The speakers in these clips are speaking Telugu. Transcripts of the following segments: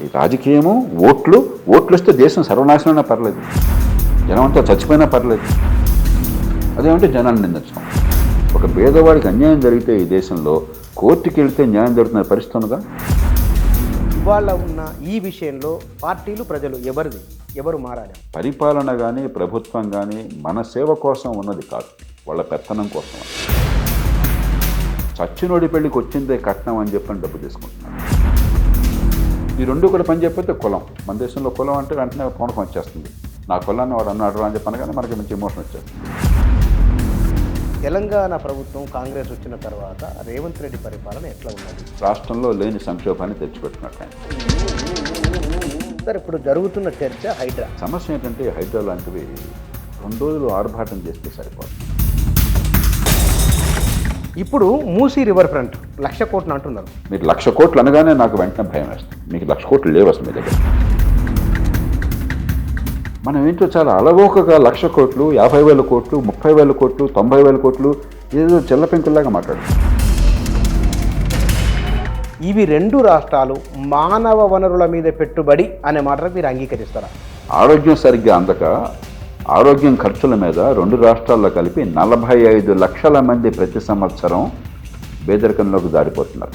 ఈ రాజకీయము ఓట్లు వస్తే దేశం సర్వనాశనమైనా పర్లేదు, జనం అంతా చచ్చిపోయినా పర్లేదు. అదేమంటే జనాన్ని నిందించడం. ఒక పేదవాడికి అన్యాయం జరిగితే ఈ దేశంలో కోర్టుకి వెళ్తే న్యాయం జరుగుతున్న పరిస్థితి ఉందిగా. ఇవాళ ఉన్న ఈ విషయంలో పార్టీలు ప్రజలు ఎవరు మారాలి? పరిపాలన కానీ ప్రభుత్వం కానీ మన సేవ కోసం ఉన్నది కాదు, వాళ్ళ పెత్తనం కోసం. చచ్చినోడి పెళ్ళికి వచ్చిందే కట్నం అని చెప్పని డబ్బు తీసుకుంటున్నారు. ఈ రెండు కూడా పని చెప్పితే కులం. మన దేశంలో కులం అంటే వెంటనే పూనకం వచ్చేస్తుంది. నా కులాన్ని వాడు అన్నాడు అని చెప్పాను కానీ మనకి మంచి ఎమోషన్ వచ్చేస్తుంది. తెలంగాణ ప్రభుత్వం కాంగ్రెస్ వచ్చిన తర్వాత రేవంత్ రెడ్డి పరిపాలన ఎట్లా ఉన్నది? రాష్ట్రంలో లేని సంక్షోభాన్ని తెచ్చిపెట్టినట్టు ఆయన. సార్, ఇప్పుడు జరుగుతున్న చర్చ హైడ్రా. సమస్య ఏంటంటే హైడ్రా లాంటివి 2 రోజులు ఆర్భాటం చేస్తే సరిపోతుంది. ఇప్పుడు మూసీ రివర్ ఫ్రంట్ 1,00,000 కోట్లు అంటున్నారు. మీరు 1,00,000 కోట్లు అనగానే నాకు వెంటనే భయం వేస్తుంది. మీకు 1,00,000 కోట్లు లేవు అసలు మీ దగ్గర. మనం ఏంటో చాలా అలవోకగా 1,00,000 కోట్లు, 50,000 కోట్లు, 30,000 కోట్లు, 90,000 కోట్లు ఏదో చెల్లపెంకుల్లాగా మాట్లాడు. ఇవి 2 రాష్ట్రాలు మానవ వనరుల మీద పెట్టుబడి అనే మాటకు మీరు అంగీకరిస్తారా? ఆరోగ్యం సరిగ్గా అందక ఆరోగ్యం ఖర్చుల మీద 2 రాష్ట్రాల్లో కలిపి 45 లక్షల మంది ప్రతి సంవత్సరం పేదరికంలోకి దారిపోతున్నారు.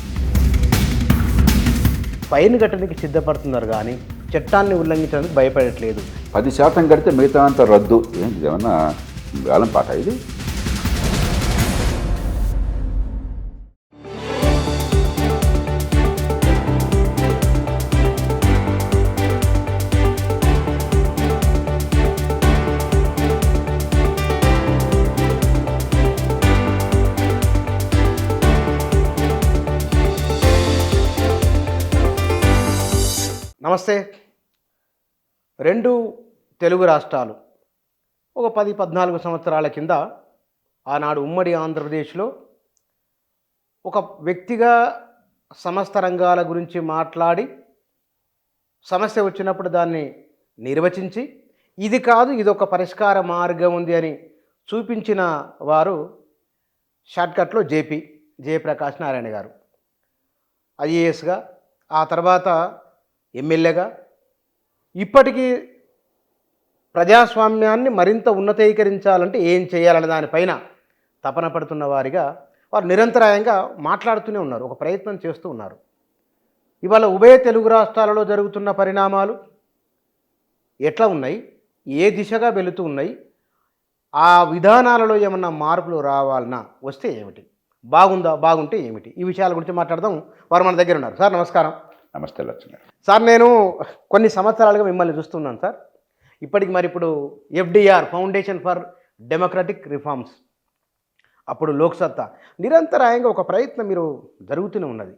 ఫైన్ కట్టడానికి సిద్ధపడుతున్నారు కానీ చట్టాన్ని ఉల్లంఘించడానికి భయపడట్లేదు. 10% కడితే మిగతా అంతా రద్దు. ఏంటి ఏమన్నా వేలం పాట ఇది? నమస్తే. 2 తెలుగు రాష్ట్రాలు ఒక 10-14 సంవత్సరాల కింద ఆనాడు ఉమ్మడి ఆంధ్రప్రదేశ్లో ఒక వ్యక్తిగా సమస్త రంగాల గురించి మాట్లాడి సమస్య వచ్చినప్పుడు దాన్ని నిర్వచించి ఇది కాదు ఇదొక పరిష్కార మార్గం ఉంది అని చూపించిన వారు షార్ట్కట్లో జయప్రకాష్ నారాయణ గారు. ఐఏఎస్గా, ఆ తర్వాత ఎమ్మెల్యేగా, ఇప్పటికీ ప్రజాస్వామ్యాన్ని మరింత ఉన్నతీకరించాలంటే ఏం చేయాలనే దానిపైన తపన పడుతున్న వారిగా వారు నిరంతరాయంగా మాట్లాడుతూనే ఉన్నారు, ఒక ప్రయత్నం చేస్తూ ఉన్నారు. ఇవాళ ఉభయ తెలుగు రాష్ట్రాలలో జరుగుతున్న పరిణామాలు ఎట్లా ఉన్నాయి, ఏ దిశగా వెళుతూ ఉన్నాయి, ఆ విధానాలలో ఏమన్నా మార్పులు రావాలన్నా వస్తే ఏమిటి, బాగుంటే ఏమిటి, ఈ విషయాల గురించి మాట్లాడదాం. వారు మన దగ్గర ఉన్నారు. సార్ నమస్కారం. నమస్తే లక్ష్మణ సార్, నేను కొన్ని సంవత్సరాలుగా మిమ్మల్ని చూస్తున్నాను సార్. ఇప్పటికి మరి ఇప్పుడు FDR foundation for democratic reforms, అప్పుడు లోక్సత్తా, నిరంతరాయంగా ఒక ప్రయత్నం మీరు జరుగుతూనే ఉన్నది.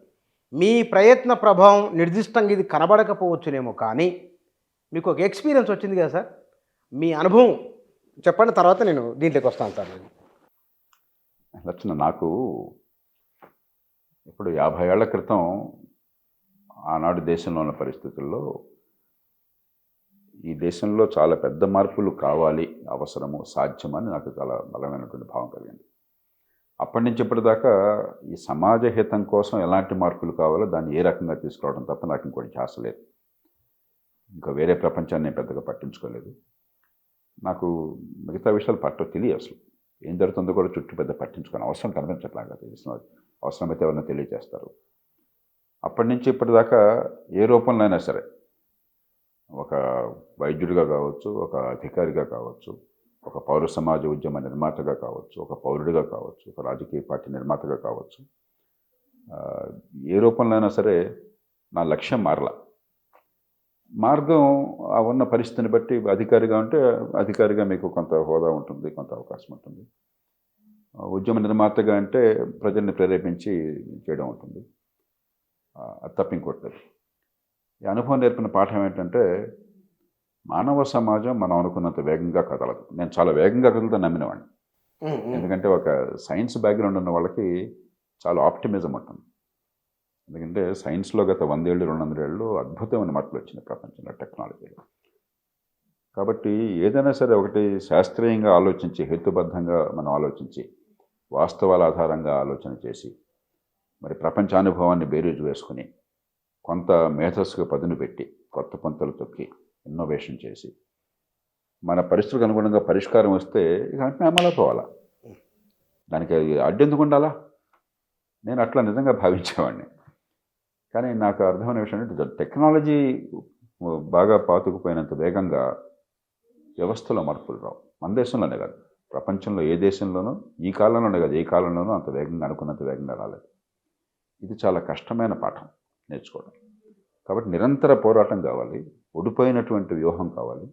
మీ ప్రయత్న ప్రభావం నిర్దిష్టంగా ఇది కనబడకపోవచ్చునేమో, కానీ మీకు ఒక ఎక్స్పీరియన్స్ వచ్చింది కదా సార్, మీ అనుభవం చెప్పండి, తర్వాత నేను దీంట్లోకి వస్తాను సార్. లక్ష్మణ, నాకు ఇప్పుడు 50 ఏళ్ల క్రితం ఆనాడు దేశంలో ఉన్న పరిస్థితుల్లో ఈ దేశంలో చాలా పెద్ద మార్పులు కావాలి, అవసరము, సాధ్యమని నాకు చాలా బలమైనటువంటి భావం కలిగింది. అప్పటి నుంచి ఇప్పటిదాకా ఈ సమాజ హితం కోసం ఎలాంటి మార్పులు కావాలో దాన్ని ఏ రకంగా తీసుకురావడం తప్ప నాకు ఇంకోటి ధ్యాస లేదు. ఇంకా వేరే ప్రపంచాన్ని నేను పెద్దగా పట్టించుకోలేదు. నాకు మిగతా విషయాలు తెలియదు. అసలు ఏం జరుగుతుందో కూడా చుట్టూ పెద్ద పట్టించుకొని అవసరం కనిపించట్లాగా తెలిసిన అవసరమైతే ఎవరైనా తెలియజేస్తారు. అప్పటి నుంచి ఇప్పటిదాకా ఏ రూపంలో అయినా సరే, ఒక వైద్యుడిగా కావచ్చు, ఒక అధికారిగా కావచ్చు, ఒక పౌర సమాజ ఉద్యమ నిర్మాతగా కావచ్చు, ఒక పౌరుడిగా కావచ్చు, ఒక రాజకీయ పార్టీ నిర్మాతగా కావచ్చు, ఏ రూపంలో అయినా సరే నా లక్ష్యం మారల. మార్గం ఉన్న పరిస్థితిని బట్టి అధికారిగా ఉంటే అధికారిగా మీకు కొంత హోదా ఉంటుంది, కొంత అవకాశం ఉంటుంది. ఉద్యమ నిర్మాతగా అంటే ప్రజల్ని ప్రేరేపించి చేయడం ఉంటుంది. అది తప్ప ఇంకోట్లేదు. ఈ అనుభవం నేర్పిన పాఠం ఏంటంటే, మానవ సమాజం మనం అనుకున్నంత వేగంగా కదలదు. నేను చాలా వేగంగా కదులుతా నమ్మినవాడిని. ఎందుకంటే ఒక సైన్స్ బ్యాక్గ్రౌండ్ ఉన్న వాళ్ళకి చాలా ఆప్టిమిజం ఉంటుంది. ఎందుకంటే సైన్స్లో గత 100 ఏళ్ళు 200 ఏళ్ళు అద్భుతమైన మార్పులు వచ్చినాయి ప్రపంచంలో, టెక్నాలజీలో. కాబట్టి ఏదైనా సరే ఒకటి శాస్త్రీయంగా ఆలోచించి, హేతుబద్ధంగా మనం ఆలోచించి, వాస్తవాల ఆధారంగా ఆలోచన చేసి, మరి ప్రపంచానుభవాన్ని బేరీజు వేసుకుని కొంత మేధస్సుకు పదును పెట్టి కొత్త పంతులు తొక్కి ఇన్నోవేషన్ చేసి మన పరిస్థితులకు అనుగుణంగా పరిష్కారం వస్తే ఇక వెంటనే అమలైపోవాలా, దానికి అడ్డెందుకు ఉండాలా? నేను అట్లా నిజంగా భావించేవాడిని. కానీ నాకు అర్థమైన విషయం ఏంటంటే టెక్నాలజీ బాగా పాతుకుపోయినంత వేగంగా వ్యవస్థలో మార్పులు రావు. మన దేశంలోనే కాదు, ప్రపంచంలో ఏ దేశంలోనూ ఈ కాలంలోనే కాదు, ఏ కాలంలోనూ అంత వేగంగా అనుకున్నంత వేగంగా రాలేదు. ఇది చాలా కష్టమైన పాఠం నేర్చుకోవడం. కాబట్టి నిరంతర పోరాటం కావాలి, ఓడిపోయినటువంటి వ్యూహం కావాలి,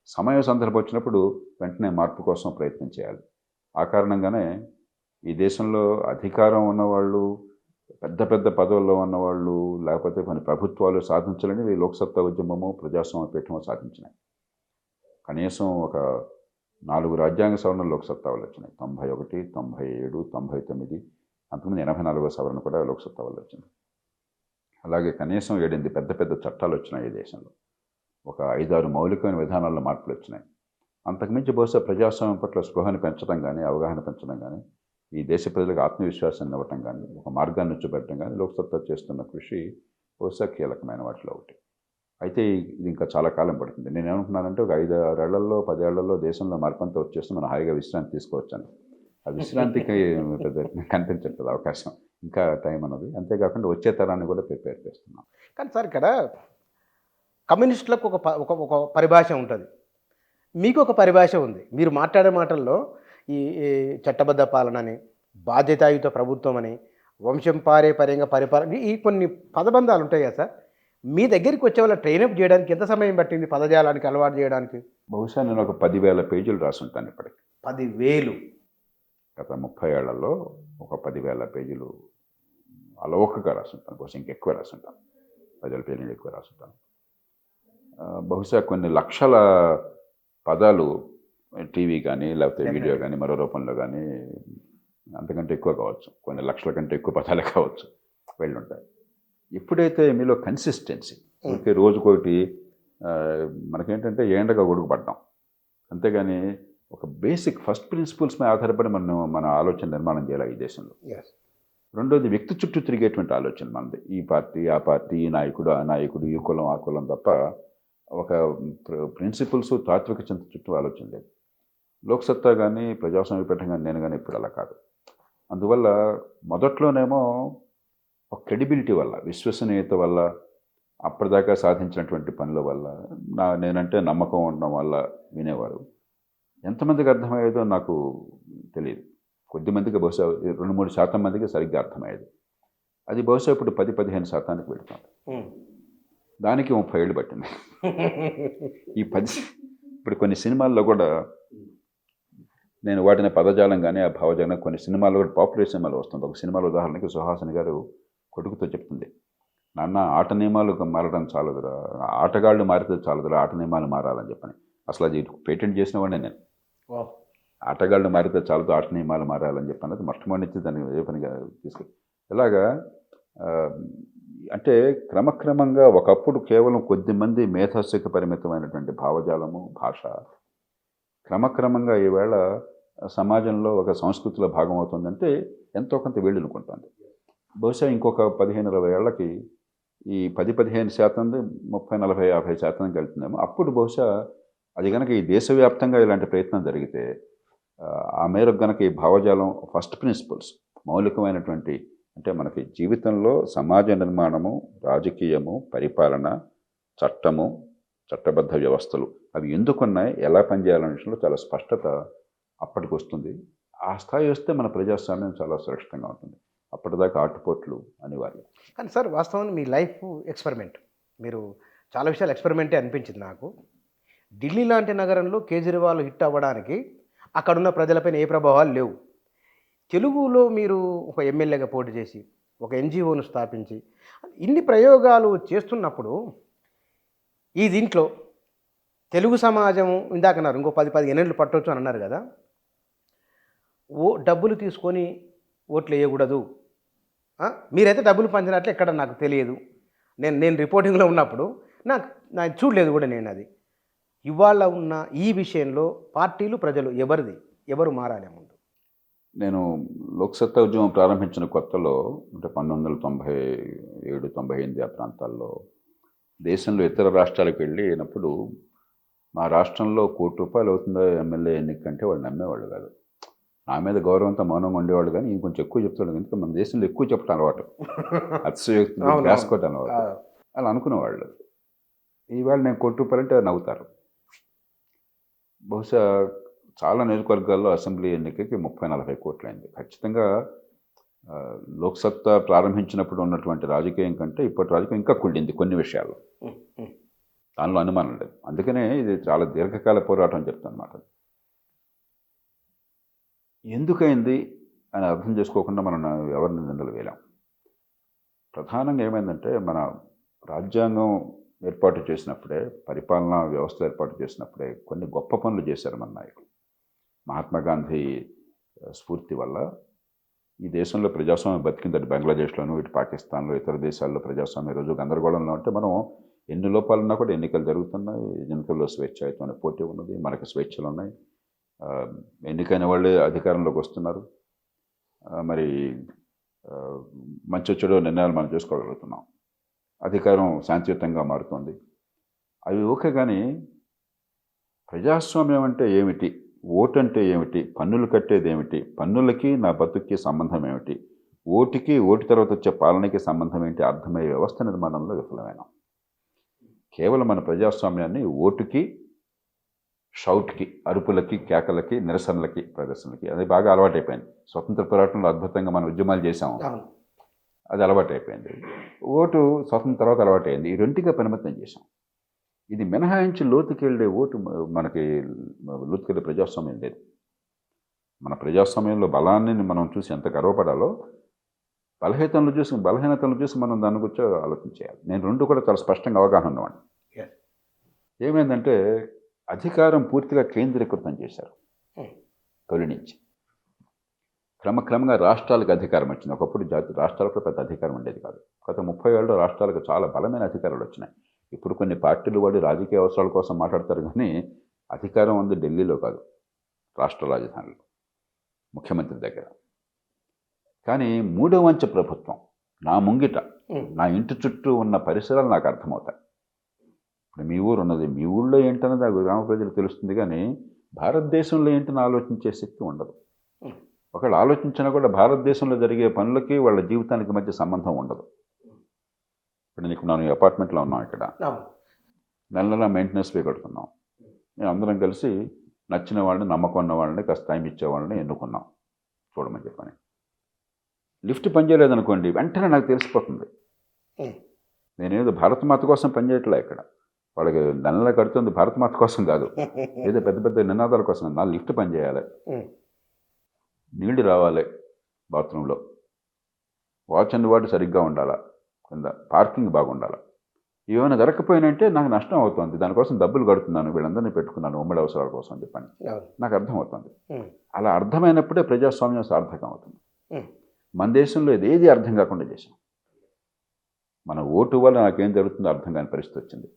సమయ సందర్భం వచ్చినప్పుడు వెంటనే మార్పు కోసం ప్రయత్నం చేయాలి. ఆ కారణంగానే ఈ దేశంలో అధికారం ఉన్నవాళ్ళు, పెద్ద పెద్ద పదవుల్లో ఉన్నవాళ్ళు, లేకపోతే కొన్ని ప్రభుత్వాలు సాధించాలని లోక్సత్తా ఉద్యమము, ప్రజాస్వామ్య పీఠము సాధించినాయి. కనీసం ఒక 4 రాజ్యాంగ సవరణలు లోక్సత్తాలు వచ్చినాయి. 91, 97, 99, అంతకుముందు 84వ సవరణ కూడా లోక్సత్తా వల్ల వచ్చింది. అలాగే కనీసం 7-8 పెద్ద పెద్ద చట్టాలు వచ్చినాయి ఈ దేశంలో. ఒక 5-6 మౌలికమైన విధానాల్లో మార్పులు వచ్చినాయి. అంతకుమించి బహుశా ప్రజాస్వామ్యం పట్ల స్పృహని పెంచడం కానీ, అవగాహన పెంచడం కానీ, ఈ దేశ ప్రజలకు ఆత్మవిశ్వాసాన్ని ఇవ్వటం కానీ, ఒక మార్గాన్ని ఉంచబెట్టడం కానీ లోక్సత్తా చేస్తున్న కృషి బహుశా కీలకమైన వాటిలో ఒకటి. అయితే ఇది ఇంకా చాలా కాలం పడుతుంది. నేను ఏమనుకున్నానంటే ఒక 5-6 ఏళ్లలో 10 ఏళ్లలో దేశంలో మార్పంతా వచ్చేస్తే మనం హాయిగా విశ్రాంతి తీసుకోవచ్చాను. ఆ విశ్రాంతికి పెద్ద కనిపించట్లేదు అవకాశం. ఇంకా టైం అన్నది. అంతేకాకుండా వచ్చే తరాన్ని కూడా ప్రిపేర్ చేస్తున్నాం. కానీ సార్ ఇక్కడ కమ్యూనిస్టులకు ఒక పరిభాష ఉంటుంది, మీకు ఒక పరిభాష ఉంది. మీరు మాట్లాడే మాటల్లో ఈ చట్టబద్ధ పాలనని, బాధ్యతాయుత ప్రభుత్వం అని, వంశం పారంపర్యంగా పరిపాలన, ఈ కొన్ని పదబంధాలు ఉంటాయి కదా సార్. మీ దగ్గరికి వచ్చే వాళ్ళ ట్రైనప్ చేయడానికి ఎంత సమయం పట్టింది, పదజాలానికి అలవాటు చేయడానికి? బహుశా నేను ఒక 10,000 పేజీలు రాసుంటాను ఇప్పటికి. 10,000? గత 30 ఏళ్లలో ఒక 10,000 పేజీలు అలవోకగా రాసుంటాను. బహుశా ఇంకెక్కువ రాసుంటాను, 10,000 పేజీలు ఎక్కువ రాసుంటాను. బహుశా కొన్ని లక్షల పదాలు టీవీ కానీ, లేకపోతే వీడియో కానీ, మరో రూపంలో కానీ అంతకంటే ఎక్కువ కావచ్చు, కొన్ని లక్షల కంటే ఎక్కువ పదాలే కావచ్చు వెళ్ళుంటాయి. ఎప్పుడైతే మీలో కన్సిస్టెన్సీ, ఓకే రోజుకోటి, మనకేంటంటే ఏండగా గొడుగు పడ్డాం, అంతేగాని ఒక బేసిక్ ఫస్ట్ ప్రిన్సిపల్స్ మీద ఆధారపడి మన ఆలోచన నిర్మాణం చేయాలి ఈ దేశంలో. రెండోది వ్యక్తి చుట్టూ తిరిగేటువంటి ఆలోచన మనది. ఈ పార్టీ ఆ పార్టీ, ఈ నాయకుడు ఆ నాయకుడు, ఈ కులం ఆ కులం తప్ప ఒక ప్రిన్సిపల్స్ తాత్విక చింత చుట్టూ ఆలోచన లేదు. లోక్సత్తా కానీ, ప్రజాస్వామ్య పీఠం కానీ, నేను కానీ ఇప్పుడు అలా కాదు. అందువల్ల మొదట్లోనేమో ఒక క్రెడిబిలిటీ వల్ల, విశ్వసనీయత వల్ల, అప్పటిదాకా సాధించినటువంటి పనుల వల్ల, నేనంటే నమ్మకం ఉండడం వల్ల వినేవారు. ఎంతమందికి అర్థమయ్యేదో నాకు తెలియదు. కొద్దిమందికి బహుశా 2-3% మందికి సరిగ్గా అర్థమయ్యేది. అది బహుశా ఇప్పుడు 10-15% పెడుతుంది. దానికి 30 ఏళ్ళు పట్టింది. ఈ 10 ఇప్పుడు కొన్ని సినిమాల్లో కూడా నేను వాటిని పదజాలం కానీ, ఆ భావజాలం కొన్ని సినిమాల్లో కూడా, పాపులర్ సినిమాలు వస్తుంది. ఒక సినిమాలో ఉదాహరణకి సుహాసిని గారు కొడుకుతో చెప్తుంది, నాన్న ఆట నియమాలు మారడం చాలదురా, ఆటగాళ్ళు మారితే చాలదురా, ఆట నియమాలు మారాలని చెప్పని. అసలు అది పేటెంట్ చేసిన వాడిని నేను. ఆటగాళ్ళు మారితే చాలదు, ఆట నియమాలు మారాలని చెప్పి అది మొట్టమొదటి నుంచి దాన్ని ఏ పనిగా తీసుకు. ఇలాగా అంటే క్రమక్రమంగా ఒకప్పుడు కేవలం కొద్దిమంది మేధస్సుకి పరిమితమైనటువంటి భావజాలము, భాష క్రమక్రమంగా ఈవేళ సమాజంలో ఒక సంస్కృతిలో భాగం అవుతుందంటే ఎంతో కొంత వేళ్ళనుకుంటుంది. బహుశా ఇంకొక 15-20 ఏళ్లకి ఈ 10-15%, 30-40-50% వెళ్తుందేమో. అప్పుడు బహుశా అది కనుక ఈ దేశవ్యాప్తంగా ఇలాంటి ప్రయత్నం జరిగితే, ఆ మేరకు కనుక ఈ భావజాలం, ఫస్ట్ ప్రిన్సిపల్స్, మౌలికమైనటువంటి, అంటే మనకి జీవితంలో సమాజ నిర్మాణము, రాజకీయము, పరిపాలన, చట్టము, చట్టబద్ధ వ్యవస్థలు అవి ఎందుకున్నాయి, ఎలా పనిచేయాలనే విషయంలో చాలా స్పష్టత అప్పటికి వస్తుంది. ఆ స్థాయి వస్తే మన ప్రజాస్వామ్యం చాలా సురక్షితంగా ఉంటుంది. అప్పటిదాకా ఆటుపోట్లు అనివార్యం. కానీ సార్ వాస్తవానికి మీ లైఫ్ ఎక్స్పెరిమెంట్, మీరు చాలా విషయాలు ఎక్స్పెరిమెంటే అనిపించింది నాకు. ఢిల్లీ లాంటి నగరంలో కేజ్రీవాల్ హిట్ అవ్వడానికి అక్కడున్న ప్రజలపైన ఏ ప్రభావాలు లేవు. తెలుగులో మీరు ఒక ఎమ్మెల్యేగా పోటీ చేసి, ఒక ఎన్జిఓను స్థాపించి, ఇన్ని ప్రయోగాలు చేస్తున్నప్పుడు ఈ దీంట్లో తెలుగు సమాజము, ఇందాక అన్నారు ఇంకో 10-15 ఏళ్ళు పట్టవచ్చు అని అన్నారు కదా, డబ్బులు తీసుకొని ఓట్లు వేయకూడదు, మీరైతే డబ్బులు పంచినట్లు ఎక్కడ నాకు తెలియదు. నేను రిపోర్టింగ్లో ఉన్నప్పుడు నాకు చూడలేదు కూడా నేను అది. ఇవాళ ఉన్న ఈ విషయంలో పార్టీలు, ప్రజలు ఎవరు మారాలి ముందు? నేను లోక్సత్తా ఉద్యమం ప్రారంభించిన కొత్తలో అంటే 1997, 98 ఆ ప్రాంతాల్లో దేశంలో ఇతర రాష్ట్రాలకు వెళ్ళినప్పుడు మా రాష్ట్రంలో ₹1,00,00,000 అవుతుందో ఎమ్మెల్యే ఎన్నికంటే వాళ్ళు నమ్మేవాళ్ళు కాదు. నా మీద గౌరవంతో మౌనంగా ఉండేవాళ్ళు కానీ ఇంకొంచెం ఎక్కువ చెప్తాడు. ఎందుకంటే మన దేశంలో ఎక్కువ చెప్పడం అలవాటు, అతిశయోక్తులు అవును, రాసుకోవటం అలవాటు. అవును. అలా అనుకునేవాళ్ళు. ఈవేళ నేను ₹1,00,00,000 అంటే నవ్వుతారు. బహుశా చాలా నియోజకవర్గాల్లో అసెంబ్లీ ఎన్నికకి 30-40 కోట్లయింది. ఖచ్చితంగా లోక్సత్తా ప్రారంభించినప్పుడు ఉన్నటువంటి రాజకీయం కంటే ఇప్పటి రాజకీయం ఇంకా కుళ్ళింది కొన్ని విషయాల్లో. దానిలో అనుమానం లేదు. అందుకనే ఇది చాలా దీర్ఘకాల పోరాటం అని చెప్తానమాట. ఎందుకైంది అని అర్థం చేసుకోకుండా మనం ఎవరిని నిందలు వేయలేం. ప్రధానంగా ఏమైందంటే మన రాజ్యాంగం ఏర్పాటు చేసినప్పుడే, పరిపాలనా వ్యవస్థ ఏర్పాటు చేసినప్పుడే కొన్ని గొప్ప పనులు చేశారు మన నాయకులు. మహాత్మా గాంధీ స్ఫూర్తి వల్ల ఈ దేశంలో ప్రజాస్వామ్యం బతికిందంటే బంగ్లాదేశ్లోను, ఇటు పాకిస్తాన్లో, ఇతర దేశాల్లో ప్రజాస్వామ్యం రోజు గందరగోళంలో ఉంటే మనం ఎన్ని లోపాలున్నా కూడా ఎన్నికలు జరుగుతున్నాయి. ఎన్నికల్లో స్వేచ్ఛాయుతమైన పోటీ ఉన్నది, మనకు స్వేచ్ఛలు ఉన్నాయి. ఎన్నికైన వాళ్ళే అధికారంలోకి వస్తున్నారు. మరి మంచి చెడు నిర్ణయాలు మనం చేసుకోగలుగుతున్నాం. అధికారం శాంతియుతంగా మారుతుంది. అవి ఓకే, కానీ ప్రజాస్వామ్యం అంటే ఏమిటి, ఓటు అంటే ఏమిటి, పన్నులు కట్టేది ఏమిటి, పన్నులకి నా బతుక్కి సంబంధం ఏమిటి, ఓటుకి ఓటు తర్వాత వచ్చే పాలనకి సంబంధం ఏంటి అర్థమయ్యే వ్యవస్థ నిర్మాణంలో విఫలమైనాం. కేవలం మన ప్రజాస్వామ్యాన్ని ఓటుకి, షౌట్కి, అరుపులకి, కేకలకి, నిరసనలకి, ప్రదర్శనలకి అది బాగా అలవాటైపోయింది. స్వతంత్ర పోరాటంలో అద్భుతంగా మనం ఉద్యమాలు చేసాము, అది అలవాటైపోయింది. ఓటు స్వతంత్ర తర్వాత అలవాటైంది. ఈ రెండుగా పరిమితం చేశాం. ఇది మినహాయించి లోతుకెళ్ళే ఓటు మనకి లోతుకెళ్ళే ప్రజాస్వామ్యం లేదు. మన ప్రజాస్వామ్యంలో బలాన్ని మనం చూసి ఎంత గర్వపడాలో బలహీనతలను చూసి మనం దాని గురించి ఆలోచించేయాలి. నేను రెండు కూడా చాలా స్పష్టంగా అవగాహన ఉన్నవాడిని. ఏమైందంటే అధికారం పూర్తిగా కేంద్రీకృతం చేశారు తొలి నుంచి. క్రమక్రమంగా రాష్ట్రాలకు అధికారం వచ్చింది. ఒకప్పుడు రాష్ట్రాలకు పెద్ద అధికారం ఉండేది కాదు. గత 30 ఏళ్ళలో రాష్ట్రాలకు చాలా బలమైన అధికారాలు వచ్చినాయి. ఇప్పుడు కొన్ని పార్టీలు వాడి రాజకీయ అవసరాల కోసం మాట్లాడతారు, కానీ అధికారం ఉంది ఢిల్లీలో కాదు, రాష్ట్ర రాజధానిలో, ముఖ్యమంత్రి దగ్గర. కానీ మూడవ అంచె ప్రభుత్వం నా ముంగిట, నా ఇంటి చుట్టూ ఉన్న పరిసరాలు నాకు అర్థమవుతాయి. ఇప్పుడు మీ ఊరు ఉన్నది, మీ ఊళ్ళో ఏంటన్నది ఆ గ్రామ ప్రజలకు తెలుస్తుంది, కానీ భారతదేశంలో ఏంటని ఆలోచించే శక్తి ఉండదు. ఒకళ్ళు ఆలోచించినా కూడా భారతదేశంలో జరిగే పనులకి వాళ్ళ జీవితానికి మధ్య సంబంధం ఉండదు. ఇప్పుడు నీకు మనం అపార్ట్మెంట్లో ఉన్నాం, ఇక్కడ నెల నెల మెయింటెనెన్స్ పే కడుతున్నాం. మేము అందరం కలిసి నచ్చిన వాళ్ళని, నమ్మకం ఉన్న వాళ్ళని, కాస్త టైం ఇచ్చే వాళ్ళని ఎన్నుకున్నాం చూడమని చెప్పని. లిఫ్ట్ పనిచేయలేదనుకోండి, వెంటనే నాకు తెలిసిపోతుంది. నేనేదో భారతమాత కోసం పనిచేయట్లే. ఇక్కడ వాళ్ళకి నెల కడుతుంది భారతమాత కోసం కాదు, ఏదో పెద్ద పెద్ద నినాదాల కోసం. నా లిఫ్ట్ పనిచేయాలి, నీళ్లు రావాలి బాత్రూంలో, వాచ్ అండ్ వార్డ్ సరిగ్గా ఉండాలా, కింద పార్కింగ్ బాగుండాలి. ఏమైనా జరగకపోయినంటే నాకు నష్టం అవుతుంది. దానికోసం డబ్బులు కడుతున్నాను, వీళ్ళందరినీ పెట్టుకున్నాను ఉమ్మడి అవసరాల కోసం అని చెప్పండి. నాకు అర్థమవుతుంది. అలా అర్థమైనప్పుడే ప్రజాస్వామ్యం సార్థకం అవుతుంది. మన దేశంలో ఏది అర్థం కాకుండా చేశాం. మన ఓటు వల్ల నాకేం జరుగుతుందో అర్థం కాని పరిస్థితి వచ్చింది.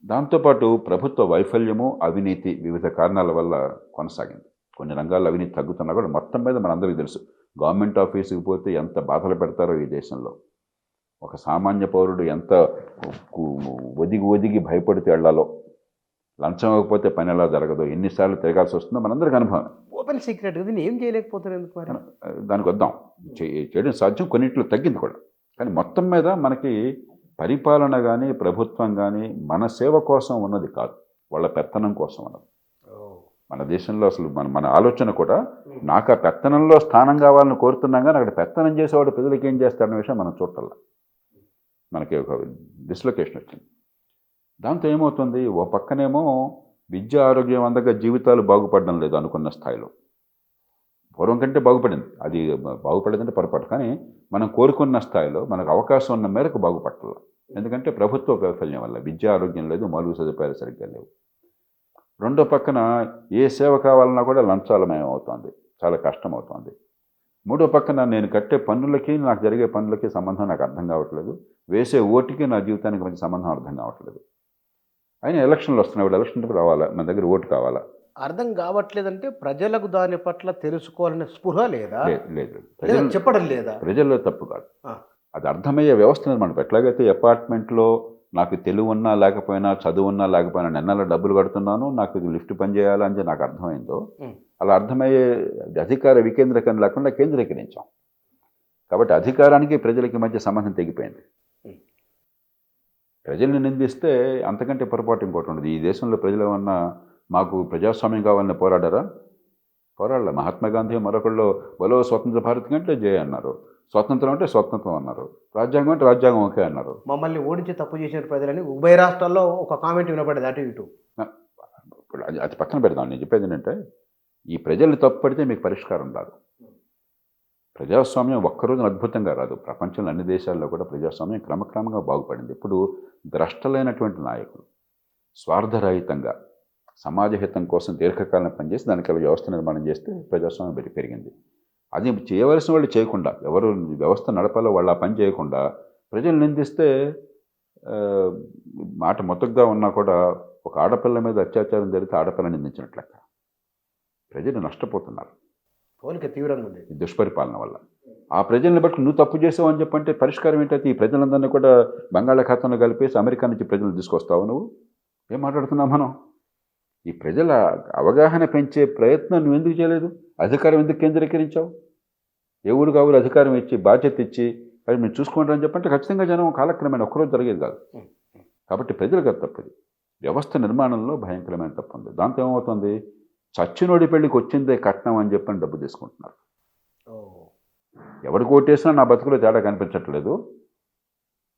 దాంతోపాటు ప్రభుత్వ వైఫల్యము, అవినీతి వివిధ కారణాల వల్ల కొనసాగింది. కొన్ని రంగాల్లో అవినీతి తగ్గుతున్నా కూడా మొత్తం మీద మనందరికీ తెలుసు, గవర్నమెంట్ ఆఫీసుకి పోతే ఎంత బాధలు పెడతారో ఈ దేశంలో. ఒక సామాన్య పౌరుడు ఎంత ఒదిగి భయపడితే వెళ్లాలో, లంచం ఇవ్వకపోతే పని ఎలా జరగదో, ఎన్నిసార్లు తిరగాల్సి వస్తుందో మనందరికీ అనుభవం. ఓపెన్ సీక్రెట్ దీన్ని ఏం చేయలేకపోతారు ఎందుకు మరి? దానికి వద్దాం, చేయడం సాధ్యం, కొన్నింటిలో తగ్గింది కూడా. కానీ మొత్తం మీద మనకి పరిపాలన కానీ ప్రభుత్వం కానీ మన సేవ కోసం ఉన్నది కాదు, వాళ్ళ పెత్తనం కోసం ఉన్నది. మన దేశంలో అసలు మన ఆలోచన కూడా నాకు ఆ పెత్తనంలో స్థానం కావాలని కోరుతున్నాం, కానీ అక్కడ పెత్తనం చేసేవాడు ప్రజలకు ఏం చేస్తాడనే విషయం మనం చూడాలి. మనకి ఒక డిస్లొకేషన్ వచ్చింది. దాంతో ఏమవుతుంది, ఓ పక్కనేమో విద్య, ఆరోగ్యం అందక జీవితాలు బాగుపడడం లేదు అనుకున్న స్థాయిలో. పూర్వం కంటే బాగుపడింది, అది బాగుపడేదంటే పొరపాటు, కానీ మనం కోరుకున్న స్థాయిలో మనకు అవకాశం ఉన్న మేరకు బాగుపడాలి. ఎందుకంటే ప్రభుత్వ వైఫల్యం వల్ల విద్య, ఆరోగ్యం లేదు, మౌలిక సదుపాయాలు సరిగ్గా లేవు. రెండో పక్కన ఏ సేవ కావాలన్నా కూడా లంచాలమయం అవుతుంది, చాలా కష్టం అవుతుంది. మూడో పక్కన నేను కట్టే పన్నులకి, నాకు జరిగే పనులకి సంబంధం నాకు అర్థం కావట్లేదు, వేసే ఓటుకి నా జీవితానికి మంచి సంబంధం అర్థం కావట్లేదు. అయినా ఎలక్షన్లు వస్తున్నాయి, ఎలక్షన్ రావాలా, మన దగ్గర ఓటు కావాలా, అర్థం కావట్లేదంటే ప్రజలకు దాని పట్ల తెలుసుకోవాలనే స్పృహ లేదా? లేదు లేదు లేదా ప్రజలు చెప్పడం లేదా? ప్రజల్లో తప్పు కాదు. ఆ, అది అర్థమయ్యే వ్యవస్థ నిర్మాణం. ఎట్లాగైతే అపార్ట్మెంట్లో నాకు తెలివి ఉన్నా లేకపోయినా, చదువు ఉన్నా లేకపోయినా నెల డబ్బులు కడుతున్నాను, నాకు ఇది లిఫ్ట్ పని చేయాలని నాకు అర్థమైందో, ఉమ్, అలా అర్థమయ్యే అధికార వికేంద్రీకరణ లేకుండా కేంద్రీకరించాం. కాబట్టి అధికారానికి ప్రజలకి మధ్య సంబంధం తెగిపోయింది. ఉమ్. ప్రజల్ని నిందిస్తే అంతకంటే పొరపాటు ఇంకోటి ఉండదు. ఈ దేశంలో ప్రజలు ఏమన్నా మాకు ప్రజాస్వామ్యం కావాలని పోరాడారా? పోరాడలే. మహాత్మా గాంధీ మరొకళ్ళు బలో స్వతంత్ర భారత్ కంటే జయ అన్నారు. స్వతంత్రం అంటే స్వతంత్రం అన్నారు. రాజ్యాంగం అంటే రాజ్యాంగం ఓకే అన్నారు. మమ్మల్ని ఓడించి తప్పు చేసిన ప్రజలని ఉభయ రాష్ట్రాల్లో ఒక కామెంట్ వినపడేది అటు ఇటు. ఇప్పుడు అది పక్కన పెడదాం. నేను చెప్పేది ఏంటంటే, ఈ ప్రజలు తప్పుపడితే మీకు పరిష్కారం రాదు. ప్రజాస్వామ్యం ఒక్కరోజు అద్భుతంగా రాదు. ప్రపంచంలో అన్ని దేశాల్లో కూడా ప్రజాస్వామ్యం క్రమక్రమంగా బాగుపడింది. ఇప్పుడు ద్రష్టలైనటువంటి నాయకులు స్వార్థరహితంగా సమాజహితం కోసం దీర్ఘకాలం పనిచేసి దానికి వ్యవస్థ నిర్మాణం చేస్తే ప్రజాస్వామ్యం పెరిగింది. అది చేయవలసిన వాళ్ళు చేయకుండా, ఎవరు వ్యవస్థ నడపాలో వాళ్ళు ఆ పని చేయకుండా ప్రజలు నిందిస్తే మాట మొత్తగా ఉన్నా కూడా ఒక ఆడపిల్ల మీద అత్యాచారం జరిగితే ఆడపిల్ల నిందించినట్లు లెక్క. ప్రజలు నష్టపోతున్నారు పోలిక తీవ్రంగా ఉంది ఈ దుష్పరిపాలన వల్ల. ఆ ప్రజల్ని బట్టి నువ్వు తప్పు చేసావు అని చెప్పంటే పరిష్కారం ఏంటంటే ఈ ప్రజలందరినీ కూడా బంగాళాఖాతంలో కలిపేసి అమెరికా నుంచి ప్రజలు తీసుకొస్తావు. నువ్వు ఏం మాట్లాడుతున్నావు? మనం ఈ ప్రజల అవగాహన పెంచే ప్రయత్నం నువ్వు ఎందుకు చేయలేదు? అధికారం ఎందుకు కేంద్రీకరించావు? ఏ ఊరు కావులు అధికారం ఇచ్చి బాధ్యత ఇచ్చి అది మీరు చూసుకుంటారని చెప్పంటే ఖచ్చితంగా జనం కాలక్రమేణ ఒక్కరోజు జరిగేది కాదు. కాబట్టి ప్రజలకు అది తప్పది. వ్యవస్థ నిర్మాణంలో భయంకరమైన తప్పు ఉంది. దాంతో ఏమవుతుంది? చచ్చినోడి పెళ్ళికి వచ్చిందే కట్నం అని చెప్పని డబ్బు తీసుకుంటున్నారు. ఎవరికి ఓటేసినా నా బతుకులో తేడా కనిపించట్లేదు,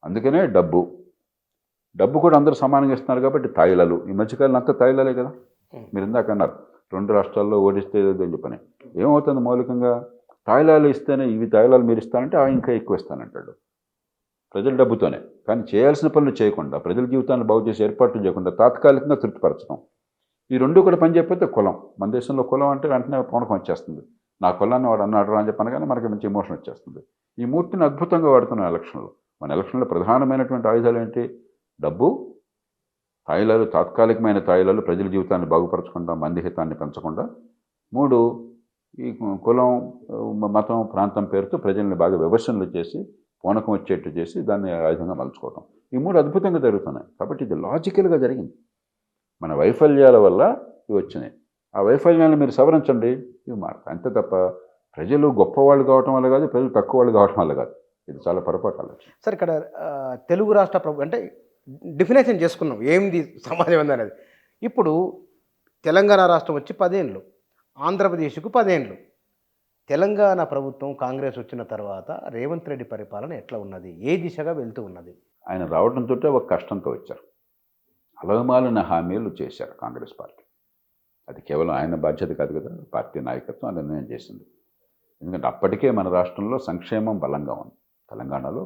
అందుకనే డబ్బు కూడా అందరూ సమానంగా ఇస్తున్నారు. కాబట్టి తాయిలాలు ఈ మధ్యకాలం అంతా తాయిలాలే కదా. మీరు ఇందాక అన్నారు 2 రాష్ట్రాల్లో ఓడిస్తే అని చెప్పని. ఏమవుతుంది? మౌలికంగా తాయిలాలు ఇస్తేనే ఇవి తాయిలాలు మీరు ఇస్తానంటే ఇంకా ఎక్కువ ఇస్తానంటాడు ప్రజల డబ్బుతోనే. కానీ చేయాల్సిన పనులు చేయకుండా, ప్రజల జీవితాన్ని బాగు చేసి ఏర్పాట్లు చేయకుండా తాత్కాలికంగా తృప్తిపరచడం, ఈ రెండు కూడా పని చేయకపోతే కులం. మన దేశంలో కులం అంటే వెంటనే పూనకం వచ్చేస్తుంది. నా కులాన్ని వాడు అన్నాడు అని చెప్పాను కానీ మనకి మంచి ఎమోషన్ వచ్చేస్తుంది. ఈ మూర్తిని అద్భుతంగా వాడుతున్నాం ఎలక్షన్లో. మన ఎలక్షన్లో ప్రధానమైనటువంటి ఆయుధాలు ఏంటి? డబ్బు, తాయిలాలు, తాత్కాలికమైన తాయిలాలు, ప్రజల జీవితాన్ని బాగుపరచకుండా, మందిహితాన్ని పెంచకుండా. 3 ఈ కులం, మతం, ప్రాంతం పేరుతో ప్రజల్ని బాగా వివక్షణలు చేసి పూనకం వచ్చేట్టు చేసి దాన్ని ఆయుధంగా మలుచుకోవడం. ఈ 3 అద్భుతంగా జరుగుతున్నాయి. కాబట్టి ఇది లాజికల్గా జరిగింది. మన వైఫల్యాల వల్ల ఇవి వచ్చినాయి. ఆ వైఫల్యాన్ని మీరు సవరించండి, ఇవి మారుతాయి. అంతే తప్ప ప్రజలు గొప్పవాళ్ళు కావటం వల్ల కాదు, ప్రజలు తక్కువ వాళ్ళు కావటం వల్ల కాదు. ఇది చాలా పొరపాటు ఆలోచన. సార్ ఇక్కడ తెలుగు రాష్ట్ర అంటే డెఫినేషన్ చేసుకున్నాం ఏంది సమాజం అనేది. ఇప్పుడు తెలంగాణ రాష్ట్రం వచ్చి 10 ఏళ్ళు, ఆంధ్రప్రదేశ్కు 10 ఏళ్ళు. తెలంగాణ ప్రభుత్వం కాంగ్రెస్ వచ్చిన తర్వాత రేవంత్ రెడ్డి పరిపాలన ఎట్లా ఉన్నది? ఏ దిశగా వెళ్తూ ఉన్నది? ఆయన రావడంతో ఒక కష్టంతో వచ్చారు. అలవమాలిన హామీలు చేశారు కాంగ్రెస్ పార్టీ. అది కేవలం ఆయన బాధ్యత కాదు కదా, పార్టీ నాయకత్వం నిర్ణయం చేసింది. ఎందుకంటే అప్పటికే మన రాష్ట్రంలో సంక్షేమం బలంగా ఉంది. తెలంగాణలో